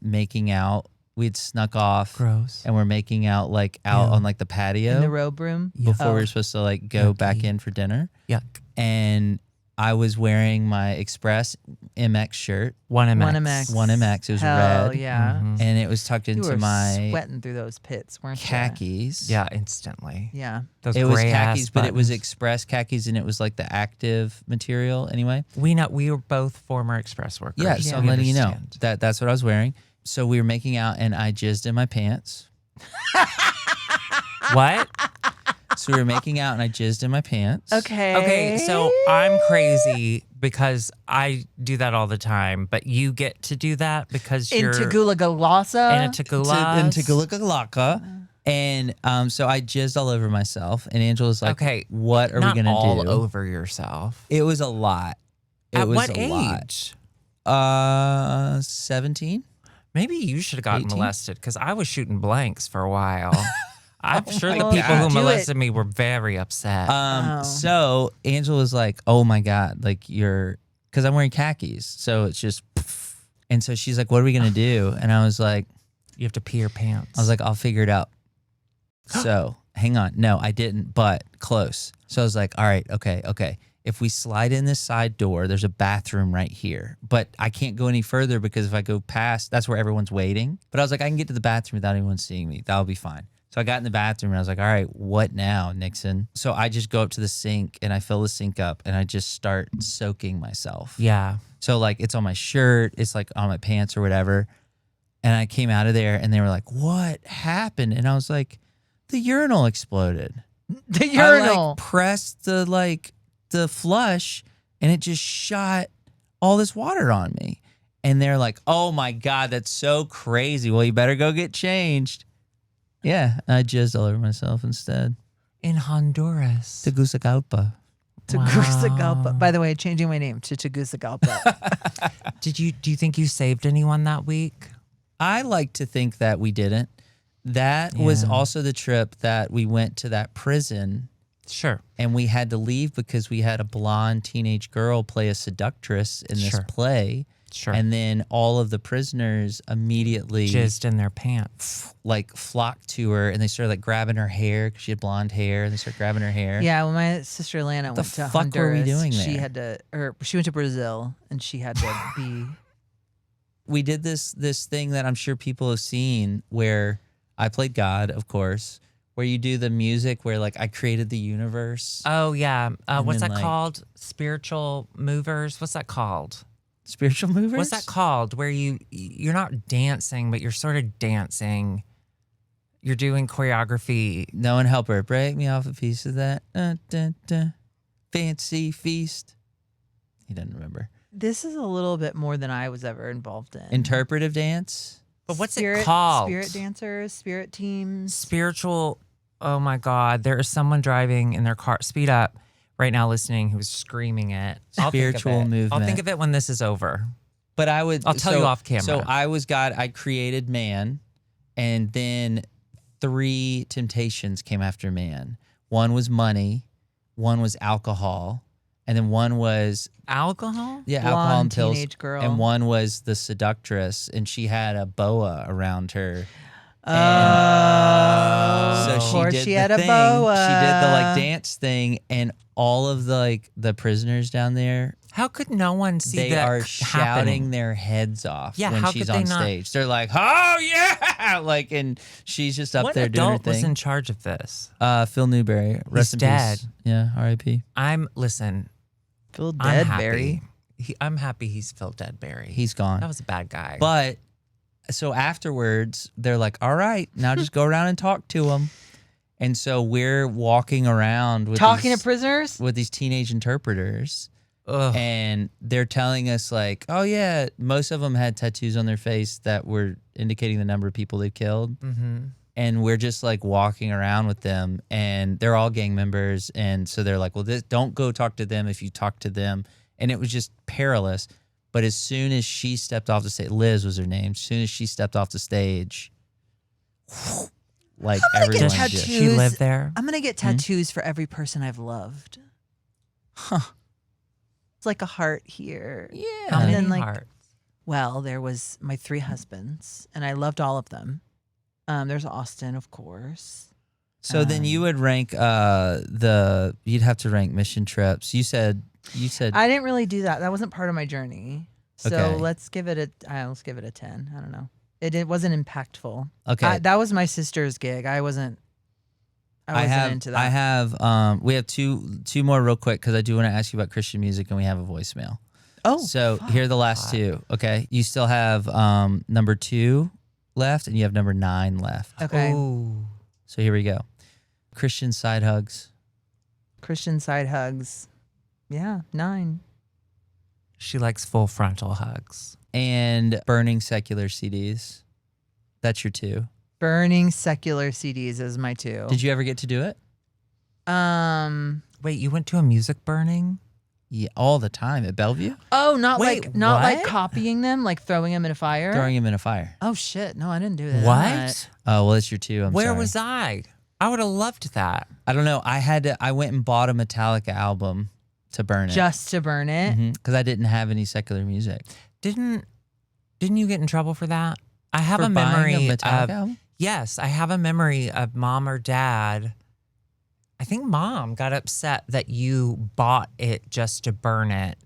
making out. We'd snuck off. Gross. And we're making out like out Ew. on like the patio In the robe room? before we Oh. were supposed to like go back Yucky. in for dinner. Yuck. And I was wearing my Express MX shirt, 1MX. 1MX. 1MX. It was Hell red, yeah. Mhm. and it was tucked You into were my sweating through those pits, weren't you? khakis. Yeah, instantly. Yeah. Those It was gray khakis, ass but it was buttons. Express khakis, and it was like the active material anyway. We were both former Express workers. Yeah, so We I'm letting you know understand. that's what I was wearing. So we were making out, and I jizzed in my pants. What? So we were making out and I jizzed in my pants. Okay, so I'm crazy because I do that all the time, but you get to do that because In you're Tagula-Galasa? in a Tagula. In Tagulakalaka. And so I jizzed all over myself. And Angela was like, Okay, what are we not going to do? all over yourself. It was a lot. At what age? 17. Maybe you should have gotten 18? molested because I was shooting blanks for a while. I'm sure the my people God. who Do it. molested me were very upset. So Angela was like, oh my God, like because I'm wearing khakis. So it's just, and so she's like, what are we going to do? And I was like, you have to pee your pants. I'll figure it out. So hang on. No, I didn't, but close. So I was like, all right, okay. If we slide in this side door, there's a bathroom right here. But I can't go any further because if I go past, that's where everyone's waiting. But I was like, I can get to the bathroom without anyone seeing me. That'll be fine. So I got in the bathroom and I was like, all right, what now, Nixon? So I just go up to the sink and I fill the sink up and I just start soaking myself. Yeah. So like it's on my shirt, it's like on my pants or whatever. And I came out of there and they were like, what happened? And I was like, the urinal exploded. The urinal. I like pressed the flush and it just shot all this water on me. And they're like, oh my God, that's so crazy. Well, you better go get changed. Yeah, I jizzed all over myself instead. In Honduras. Tegucigalpa. Tegucigalpa. By the way, changing my name to Tegucigalpa. Do you think you saved anyone that week? I like to think that we didn't. That was also the trip that we went to that prison. Sure. And we had to leave because we had a blonde teenage girl play a seductress in this play. Sure. And then all of the prisoners immediately jizzed in their pants, like flocked to her, and they started like grabbing her hair because she had blonde hair, and they started grabbing her hair. Yeah, when my sister Lana went to fuck Honduras, were we doing she there? she went to Brazil, and she had to be. We did this thing that I'm sure people have seen where I played God, of course, where you do the music where like I created the universe. Oh yeah, what's that like, called? Spiritual movers. What's that called? Spiritual movers? What's that called? Where you're not dancing, but you're sort of dancing. You're doing choreography. No one help her. Break me off a piece of that. Fancy feast. He doesn't remember. This is a little bit more than I was ever involved in. Interpretive dance? But what's it called? Spirit dancers, spirit teams. Spiritual. Oh my God. There is someone driving in their car. Speed up. Right now listening who's screaming it. Spiritual movement. I'll think of it when this is over. But I'll tell you off camera. So I was God. I created man, and then 3 temptations came after man. One was money, one was alcohol, and then one was alcohol. Yeah, Blonde alcohol and pills. Teenage girl. And one was the seductress, and she had a boa around her. So she had a thing. boa. She did the like dance thing, and all of the prisoners down there, how could no one see they that are happening? shouting their heads off Yeah, when how she's could they on not? stage. They're like, "Oh yeah!" Like, and she's just up What there doing her adult was thing. in charge of this? Phil Newberry, rest in dead. peace. Yeah, R.I.P. Listen. Phil I'm Deadberry. happy. I'm happy he's Phil Deadberry. He's gone. That was a bad guy. But so afterwards, they're like, "All right, now just go around and talk to him." And so we're walking around with Talking these, to prisoners? with these teenage interpreters. Ugh. And they're telling us like, oh yeah, most of them had tattoos on their face that were indicating the number of people they've killed. Mm-hmm. And we're just like walking around with them, and they're all gang members. And so they're like, well, don't go talk to them if you talk to them. And it was just perilous. But as soon as she stepped off the stage, Liz was her name. As soon as she stepped off the stage, like everyone get just. She lived there. I'm going to get tattoos for every person I've loved. Huh. It's like a heart here. Yeah. How And many then, like, hearts? Well, there was my 3 husbands, and I loved all of them. There's Austin, of course. So then you would rank you'd have to rank mission trips. You said I didn't really do that. That wasn't part of my journey. So Okay. let's give it a 10. I don't know. It wasn't impactful. okay. That was my sister's gig. I wasn't into that. I have we have two more real quick because I do want to ask you about Christian music, and we have a voicemail. Oh, So here are the last 2. Okay. You still have number 2 left, and you have number 9 left. okay. Ooh. So here we go. Christian side hugs. Christian side hugs. Yeah, 9. She likes full frontal hugs. And burning secular CDs. That's your 2. Burning secular CDs is my 2. Did you ever get to do it? Wait, you went to a music burning? Yeah, all the time at Bellevue. Oh, not Wait, like what? copying them, like throwing them in a fire. Throwing him in a fire. Oh shit! No, I didn't do that. What? Oh, well, that's your 2. I'm Where sorry. was I? I would have loved that. I don't know. I went and bought a Metallica album to burn it. Just to burn it. Because I didn't have any secular music. Didn't you get in trouble for that? I have For a buying memory a Metallica of album? yes, I have a memory of mom or dad. I think mom got upset that you bought it just to burn it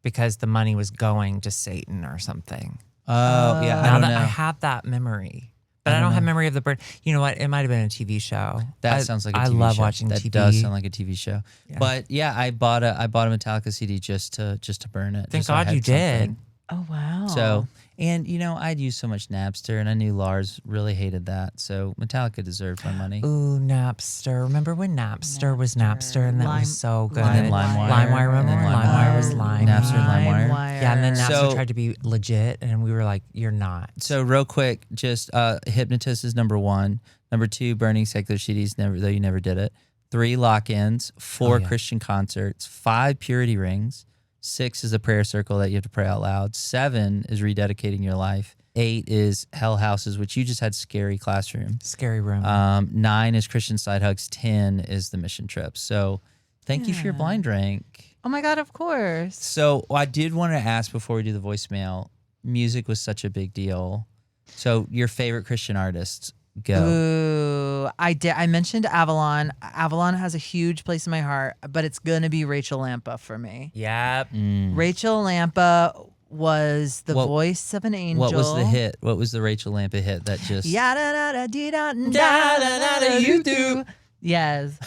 because the money was going to Satan or something. Oh, yeah. I Now don't that know. I have that memory, but I don't have memory of the burn. You know what? It might have been a TV show. That sounds like a TV show. I love watching that TV. does sound like a TV show. Yeah. But yeah, I bought a Metallica CD just to burn it. Thank just so I God had you did. something. Oh wow. So, and I'd used so much Napster, and I knew Lars really hated that. So Metallica deserved my money. Ooh, Napster. Remember when Napster was Napster and that was so good? And then LimeWire. LimeWire, remember? And then LimeWire was Lime. Napster and LimeWire. Yeah, and then Napster So- tried to be legit, and we were like, you're not. So real quick, just Hypnotist is number 1. Number 2, burning secular CDs, though you never did it. 3, lock-ins. 4, yeah. Christian concerts. 5, purity rings. 6 is a prayer circle that you have to pray out loud. 7 is rededicating your life. 8 is hell houses, which you just had scary classroom. Scary room. 9 is Christian side hugs. 10 is the mission trip. So thank you for your blind drink. Oh my God, of course. So I did want to ask before we do the voicemail, music was such a big deal. So your favorite Christian artist, go. Ooh, I did. I mentioned Avalon. Avalon has a huge place in my heart, but it's gonna be Rachel Lampa for me. yep. Rachel Lampa was the What- voice of an angel. What was the hit? What was the Rachel Lampa hit that just... Yeah, da da da dee da da Da, da da, da, you do. Yes.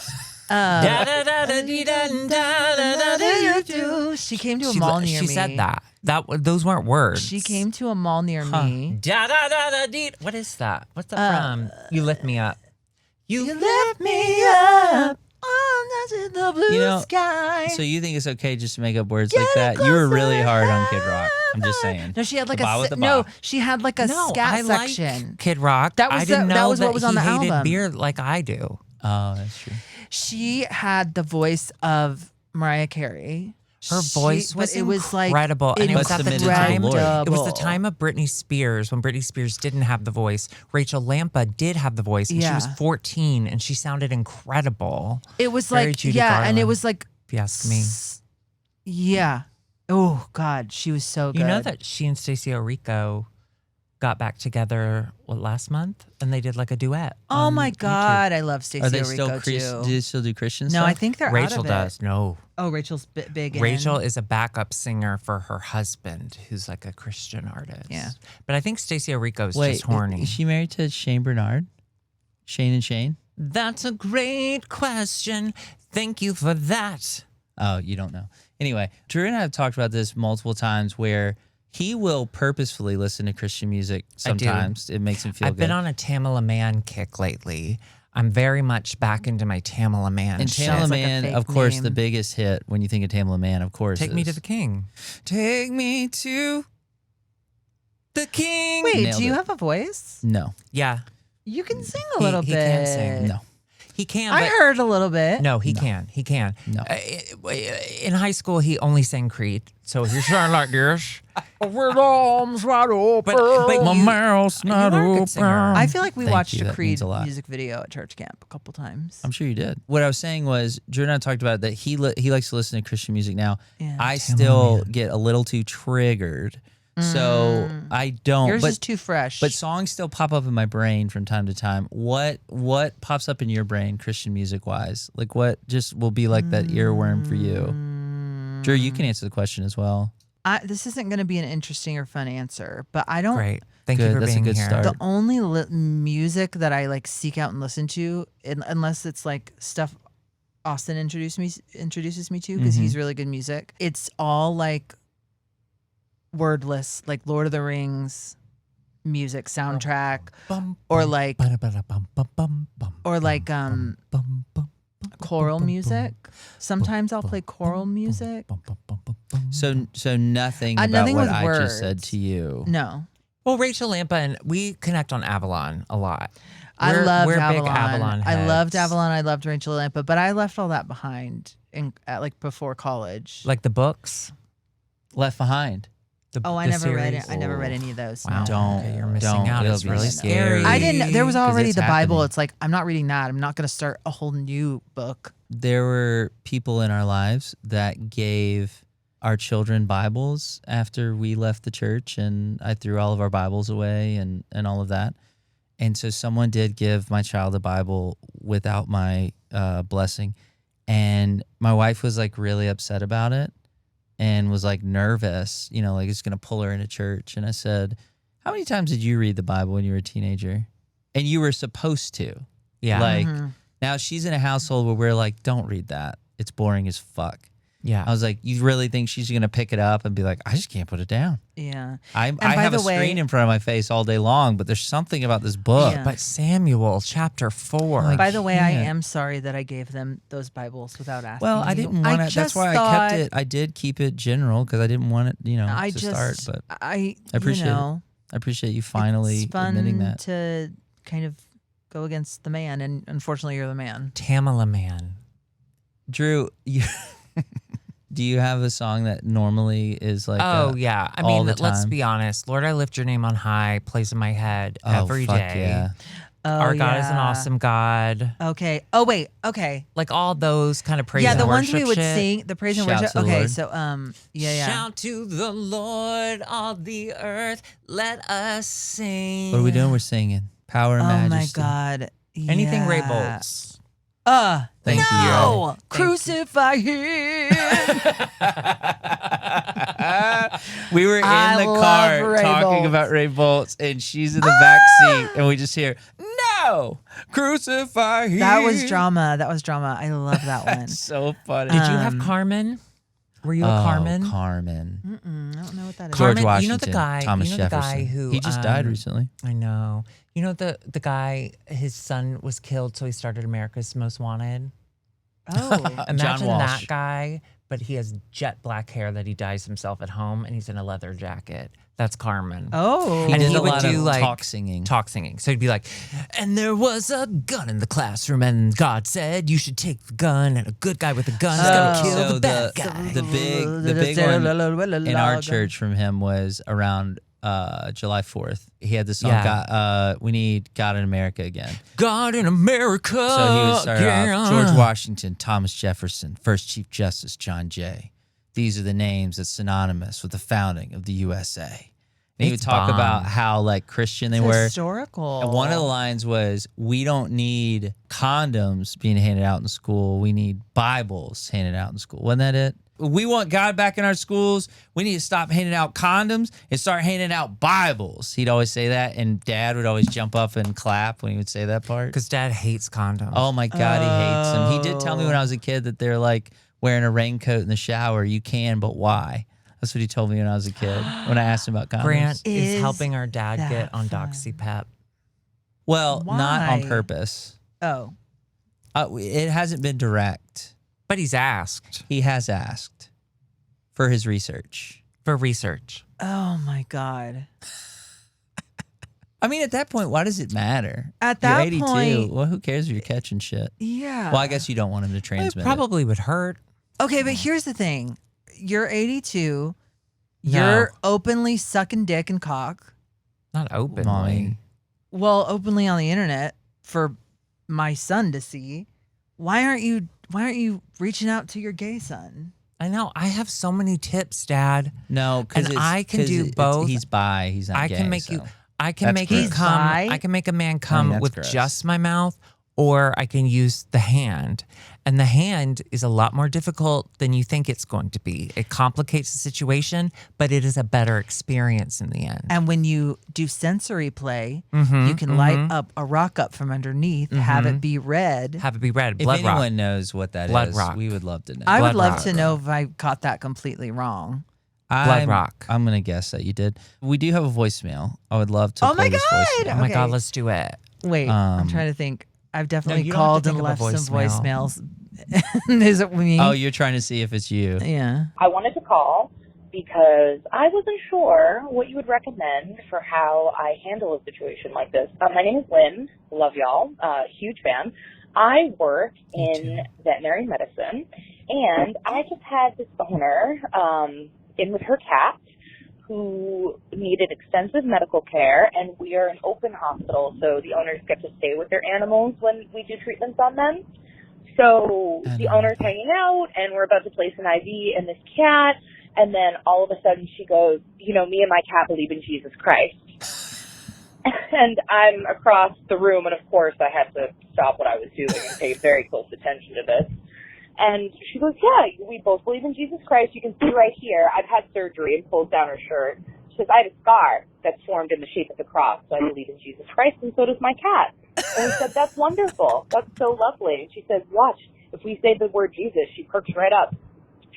Da, da, da, da, dee, da, da, da, da, you do. She came to a mall near me. She said that. Those weren't words. She came to a mall near me. Da, da, da, da, dee. What is that? What's that from? You lift me up. You Lift me up under the blue sky. So you think it's okay just to make up words like that? You were really hard on Kid Rock. I'm just saying. No, she had like The ba with the ba. no. She had like a No, scat I like section. Kid Rock. That was I didn't that know was what was on he the hated album. beer like I do. Oh, that's true. She had the voice of Mariah Carey. Her voice was but it was like incredible, and it was But at the submitted to the time. Lord. It was the time of Britney Spears when Britney Spears didn't have the voice. Rachel Lampa did have the voice, and she was 14, and she sounded incredible. It was Very like Judy and it Garland, was like if you ask me. Yeah. Oh God, she was so good. You know that she and Stacey Orico got back together last month, and they did like a duet. Oh on my YouTube. God, I love Stacey Are they still Orico too. do they still do Christian No, stuff? I think they're Rachel out of does. it. No, Oh, Rachel's big. Rachel in. is a backup singer for her husband, who's like a Christian artist. Yeah. But I think Stacey Orico is Wait, just horny. is she married to Shane Bernard? Shane and Shane? That's a great question. Thank you for that. Oh, you don't know. Anyway, Drew and I have talked about this multiple times where he will purposefully listen to Christian music sometimes. It makes him feel I've good. been on a Tamala Man kick lately. I'm very much back into my Tamala Man. and shit. Tamala like a Man, fake of course, name. the biggest hit when you think of Tamala Man, of course, Take me is to the king. Take me to the king. Wait, Nailed do you it. have a voice? No, Yeah, You can sing a little he bit. can sing. no. he can. I but heard a little bit. No, he can. He can. No. In high school, he only sang Creed. So he sang like this. With arms wide open. But My mouth's not you are a good open. singer. I feel like we Thank watched you, a that means Creed a lot. music video at church camp a couple times. I'm sure you did. What I was saying was, Drew and I talked about that he likes to listen to Christian music now. Yeah. I still get a little too triggered. So I don't. Yours but, is too fresh. But songs still pop up in my brain from time to time. What pops up in your brain, Christian music wise? Like what just will be like that earworm for you? Drew, you can answer the question as well. This isn't going to be an interesting or fun answer, but I don't. Great. Thank Good, you for that's a being good here. start. The only music that I like seek out and listen to, unless it's like stuff Austin introduces me to, because he's really good music. It's all like wordless, like Lord of the Rings music soundtrack, Bum, or bum, like, ba-da-ba-da-bum, bum, bum, bum, or like bum, bum, choral music. Sometimes I'll play choral music. So nothing about nothing what with I words. just said to you. No. Well, Rachel Lampa and we connect on Avalon a lot. I loved we're Avalon. big Avalon I loved heads. Avalon. I loved Rachel Lampa, but I left all that behind like before college. Like the books. Left Behind. I the never read it. series? I never read any of those. Wow. No. Don't. Okay, you're missing don't. out. It'll It's be really scary. scary. I didn't. There was 'Cause already it's the Bible. happening. It's like I'm not reading that. I'm not going to start a whole new book. There were people in our lives that gave our children Bibles after we left the church, and I threw all of our Bibles away and all of that. And so someone did give my child a Bible without my blessing, and my wife was like really upset about it and was like nervous, like it's gonna pull her into church. And I said, "How many times did you read the Bible when you were a teenager?" And you were supposed to. Yeah. Like now she's in a household where we're like, "Don't read that. It's boring as fuck." Yeah. I was like, "You really think she's gonna pick it up and be like, I just can't put it down?" Yeah. I by have the a way- screen in front of my face all day long, but there's something about this book. Yeah. But Samuel, chapter 4. By the way, I can't. am sorry that I gave them those Bibles without asking. Well, I you. didn't want it. That's just why I thought- kept it. I did keep it general because I didn't want it, I to just, start. But I appreciate it. I appreciate you finally it's fun admitting that. to kind of go against the man, and unfortunately, you're the man. Tamala man. Drew, do you have a song that normally is like? Yeah. I all mean, the let's time? be honest. Lord, I lift your name on high, plays in my head every fuck day. Yeah. Oh, Our God is an yeah. awesome God. Okay. Oh wait. Okay. Like all those kind of praise Yeah, and the ones worship we would shit. sing, the praise and Shout worship. to the Okay, Lord. so yeah. Shout to the Lord, all the earth, let us sing. What are we doing? We're singing Power and Oh Majesty. my God. Anything Ray Yeah. Bolts. Thank you. No, Thank you. crucify him. We were in I the love car Ray talking Bolts. about Ray Bolts, and she's in the back seat, and we just hear, "No, crucify him." That was drama. I love that one. So funny. Did you have Carmen? Were you a Carmen? Carmen. I don't know what that is. George Carmen, Washington. you know the guy. Thomas you know Jefferson. the guy who he just died recently. I know. You know the guy. His son was killed, so he started America's Most Wanted. Oh, Imagine Walsh. that guy, but he has jet black hair that he dyes himself at home, and he's in a leather jacket. That's Carmen. oh. He And did he a would lot do, of like, talk singing. Talk singing. So he'd be like, and there was a gun in the classroom, and God said you should take the gun, and a good guy with a gun is gonna kill the bad guy. The big one in our church from him was around July 4th. He had the song, Yeah. "We Need God in America Again." God in America. So he would start yeah. off, George Washington, Thomas Jefferson, First Chief Justice John Jay. These are the names that's synonymous with the founding of the USA. And he would It's talk bomb. about how like Christian they were. Historical. And one of the lines was, "We don't need condoms being handed out in school. We need Bibles handed out in school." Wasn't that it? We want God back in our schools. We need to stop handing out condoms and start handing out Bibles. He'd always say that, and Dad would always jump up and clap when he would say that part. Because Dad hates condoms. Oh my God, he hates them. He did tell me when I was a kid that they're like wearing a raincoat in the shower. You can, but why? That's what he told me when I was a kid. When I asked him about condoms. Grant is Is helping our dad that get on fun? DoxyPep. Well, not on Why? purpose. Oh. It hasn't been direct. But he's asked He has asked for his research. for research. Oh my God. I mean, at that point, why does it matter? At You're that 82. point- Well, who cares if you're catching shit? Yeah. Well, I guess you don't want him to It transmit it. probably would hurt. Okay, but here's the thing. You're 82. No. You're openly sucking dick and cock. Not openly. Mommy. Well, openly on the internet for my son to see. Why aren't you reaching out to your gay son? I know. I have so many tips, Dad. No, because And I can do both. He's bi. He's not I gay, can make so. you. I can That's make you gross. come. Bi? I can make a man come that's with gross. just my mouth, or I can use the hand. And the hand is a lot more difficult than you think it's going to be. It complicates the situation, but it is a better experience in the end. And when you do sensory play, Mhm, you can light up a rock up from underneath, have it be red. Have it be red. If Blood anyone rock. knows what that is, Blood rock. we would love to know. I would Blood love rock. to know if I caught that completely wrong. Blood rock. I'm going to guess that you did. We do have a voicemail. I would love to Oh play my this God! voicemail. Oh my God, Okay. let's do it. Wait, I'm Um, trying to think. I've definitely you don't have called to and think of left a some voicemail. voicemails. Is it me? Oh, you're trying to see if it's you. Yeah. I wanted to call because I wasn't sure what you would recommend for how I handle a situation like this. My name is Lynn. Love y'all. Huge fan. I work in veterinary medicine, and I just had this owner in with her cat who needed extensive medical care, and we are an open hospital, so the owners get to stay with their animals when we do treatments on them. So the owner's hanging out, and we're about to place an IV in this cat, and then all of a sudden she goes, me and my cat believe in Jesus Christ. And I'm across the room, and of course I had to stop what I was doing and pay very close attention to this. And she goes, yeah, we both believe in Jesus Christ. You can see right here, I've had surgery, and pulls down her shirt. She says, I have a scar that's formed in the shape of the cross, so I believe in Jesus Christ, and so does my cat. And we said, that's wonderful. That's so lovely. And she says, watch, if we say the word Jesus, she perks right up.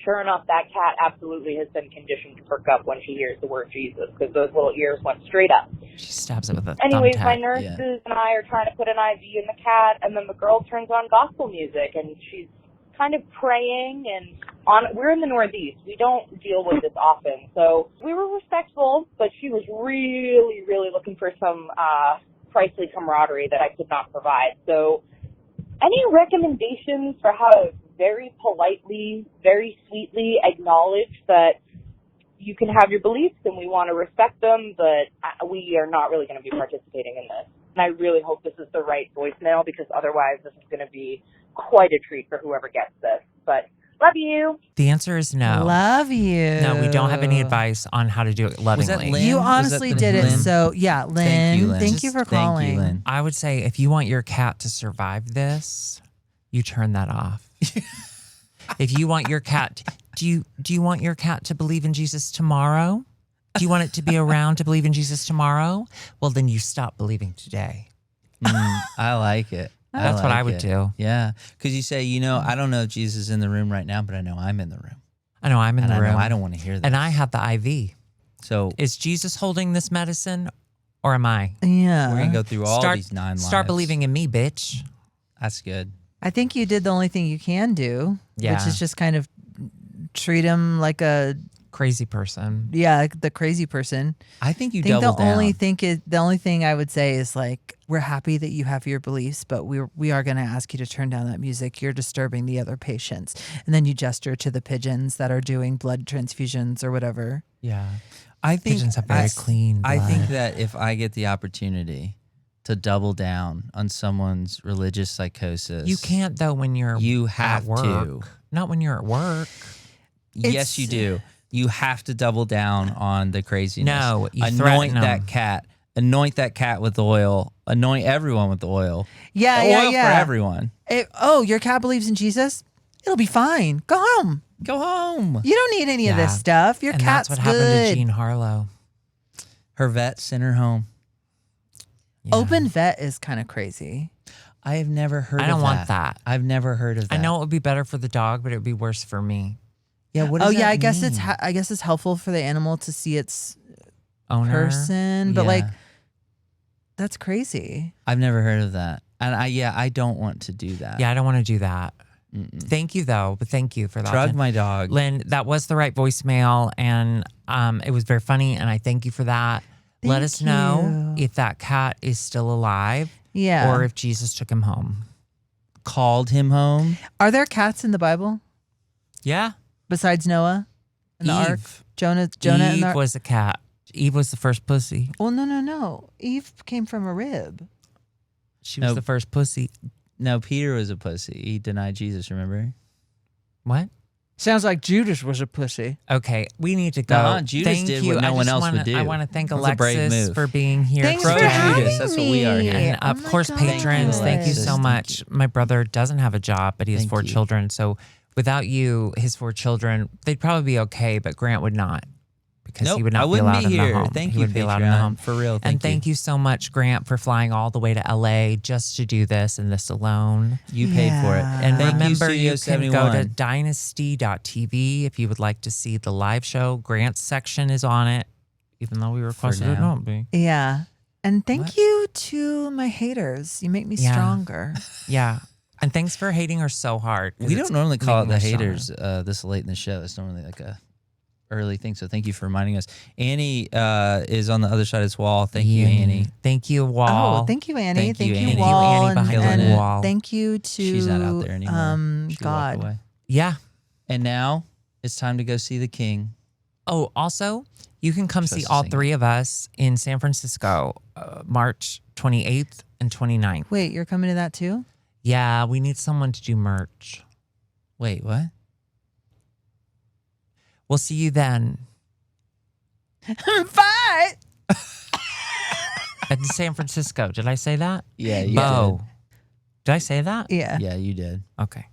Sure enough, that cat absolutely has been conditioned to perk up when she hears the word Jesus, because those little ears went straight up. She stabs it with a Anyways, thumbtack. my nurses and I are trying to put an IV in the cat, and then the girl turns on gospel music, and she's kind of praying, and we're in the Northeast. We don't deal with this often, so we were respectful, but she was really, really looking for some priestly camaraderie that I could not provide. So any recommendations for how to very politely, very sweetly acknowledge that you can have your beliefs and we want to respect them, but we are not really going to be participating in this. And I really hope this is the right voicemail, because otherwise this is going to be quite a treat for whoever gets this. But love you. The answer is no. Love you. No, we don't have any advice on how to do it lovingly. Was that Lynn? You Was honestly that did it. Lynn? So, yeah, Lynn. Thank you, Lynn. Thank you for calling. Thank you, Lynn. I would say if you want your cat to survive this, you turn that off. If you want your cat, do you want your cat to believe in Jesus tomorrow? Do you want it to be around to believe in Jesus tomorrow? Well, then you stop believing today. I like it. That's what I would do. Yeah. Because you say, I don't know if Jesus is in the room right now, but I know I'm in the room. I know I'm in And the I room. know I don't want to hear that. And I have the IV. So Is Jesus holding this medicine, or am I? Yeah. we're going to go through all these 9 lives. Start believing in me, bitch. That's good. I think you did the only thing you can do, Yeah. which is just kind of treat him like Crazy person. the crazy person. I think you I think double the down. only thing I would say is we're happy that you have your beliefs, but we are going to ask you to turn down that music. You're disturbing the other patients. And then you gesture to the pigeons that are doing blood transfusions or whatever. Yeah. I think Pigeons have very clean I think blood. that if I get the opportunity to double down on someone's religious psychosis, You can't though when you're You have at work. to. Not when you're at work. Yes, you do. You have to double down on the craziness. No, you anoint threaten that 'em. cat. Anoint that cat with oil. Anoint everyone with oil. Yeah, oil yeah. for everyone. Your cat believes in Jesus? It'll be fine. Go home. Go home. You don't need any of Yeah. this stuff. Your And cat's that's what good. happened to Jean Harlow. Her vet sent her home. Yeah. Open vet is kind of crazy. I have never heard of I that. don't want that. I've never heard of that. I know it would be better for the dog, but it would be worse for me. Yeah, what does that I guess mean? I guess it's helpful for the animal to see its Owner. person, but Yeah. that's crazy. I've never heard of that. And I don't want to do that. Yeah, I don't want to do that. Thank you though, but thank you for that. Drug my dog. Lynn, that was the right voicemail, and it was very funny, and I thank you for that. Let Thank us know you. if that cat is still alive, Yeah. or if Jesus took him home. Called him home. Are there cats in the Bible Yeah, besides Noah and the ark? Eve. Jonah Eve and the ark. was a cat. Eve was the first pussy. Well, no. Eve came from a rib. She was No. the first pussy. No, Peter was a pussy. He denied Jesus, remember? What? Sounds like Judas was a pussy. Okay, we need to go. Nuh-uh, Judas Thank did you. what no I one just else wanna, would do. I want to thank That's a brave Alexis move. for being here. Thanks Pro for Judas, having that's what we are me. here. And Oh of my course, God. patrons, thank you Alexis. so Thank much. you. My brother doesn't have a job, but he has Thank 4 you. children. So without you, his 4 children, they'd probably be okay, but Grant would not, because he Nope, would not I be wouldn't allowed be in the here. home. Thank he you, would be allowed in the Patreon. home. For real, And thank you so much, Grant, for flying all the way to LA just to do this and this alone. You paid for it. Yeah. And Thank remember, you, you Studio can go to 71. dynasty.tv if you would like to see the live show. Grant's section is on it, even though we requested it now. not be. Yeah. And thank What? you to my haters. You make me Yeah. stronger. Yeah. And thanks for hating her so hard. 'cause We it's don't normally call it making the us haters stronger. this late in the show. It's normally like a early thing. So thank you for reminding us. Annie is on the other side of this wall. Thank you, Annie. Thank you, Wall. Oh, thank you, Annie. Thank you, Annie. Wall. Thank you, Annie, behind and the wall. Thank you to She's not out there anymore. She God. walked away. Yeah. And now it's time to go see the king. Oh, also, you can come see Supposed to all sing three of us in San Francisco, March 28th and 29th. Wait, you're coming to that too? Yeah, we need someone to do merch. Wait, what? We'll see you then. Bye. In San Francisco. Did I say that? Yeah, you Bo. Did I say that? Yeah. did. Yeah, you did. Okay.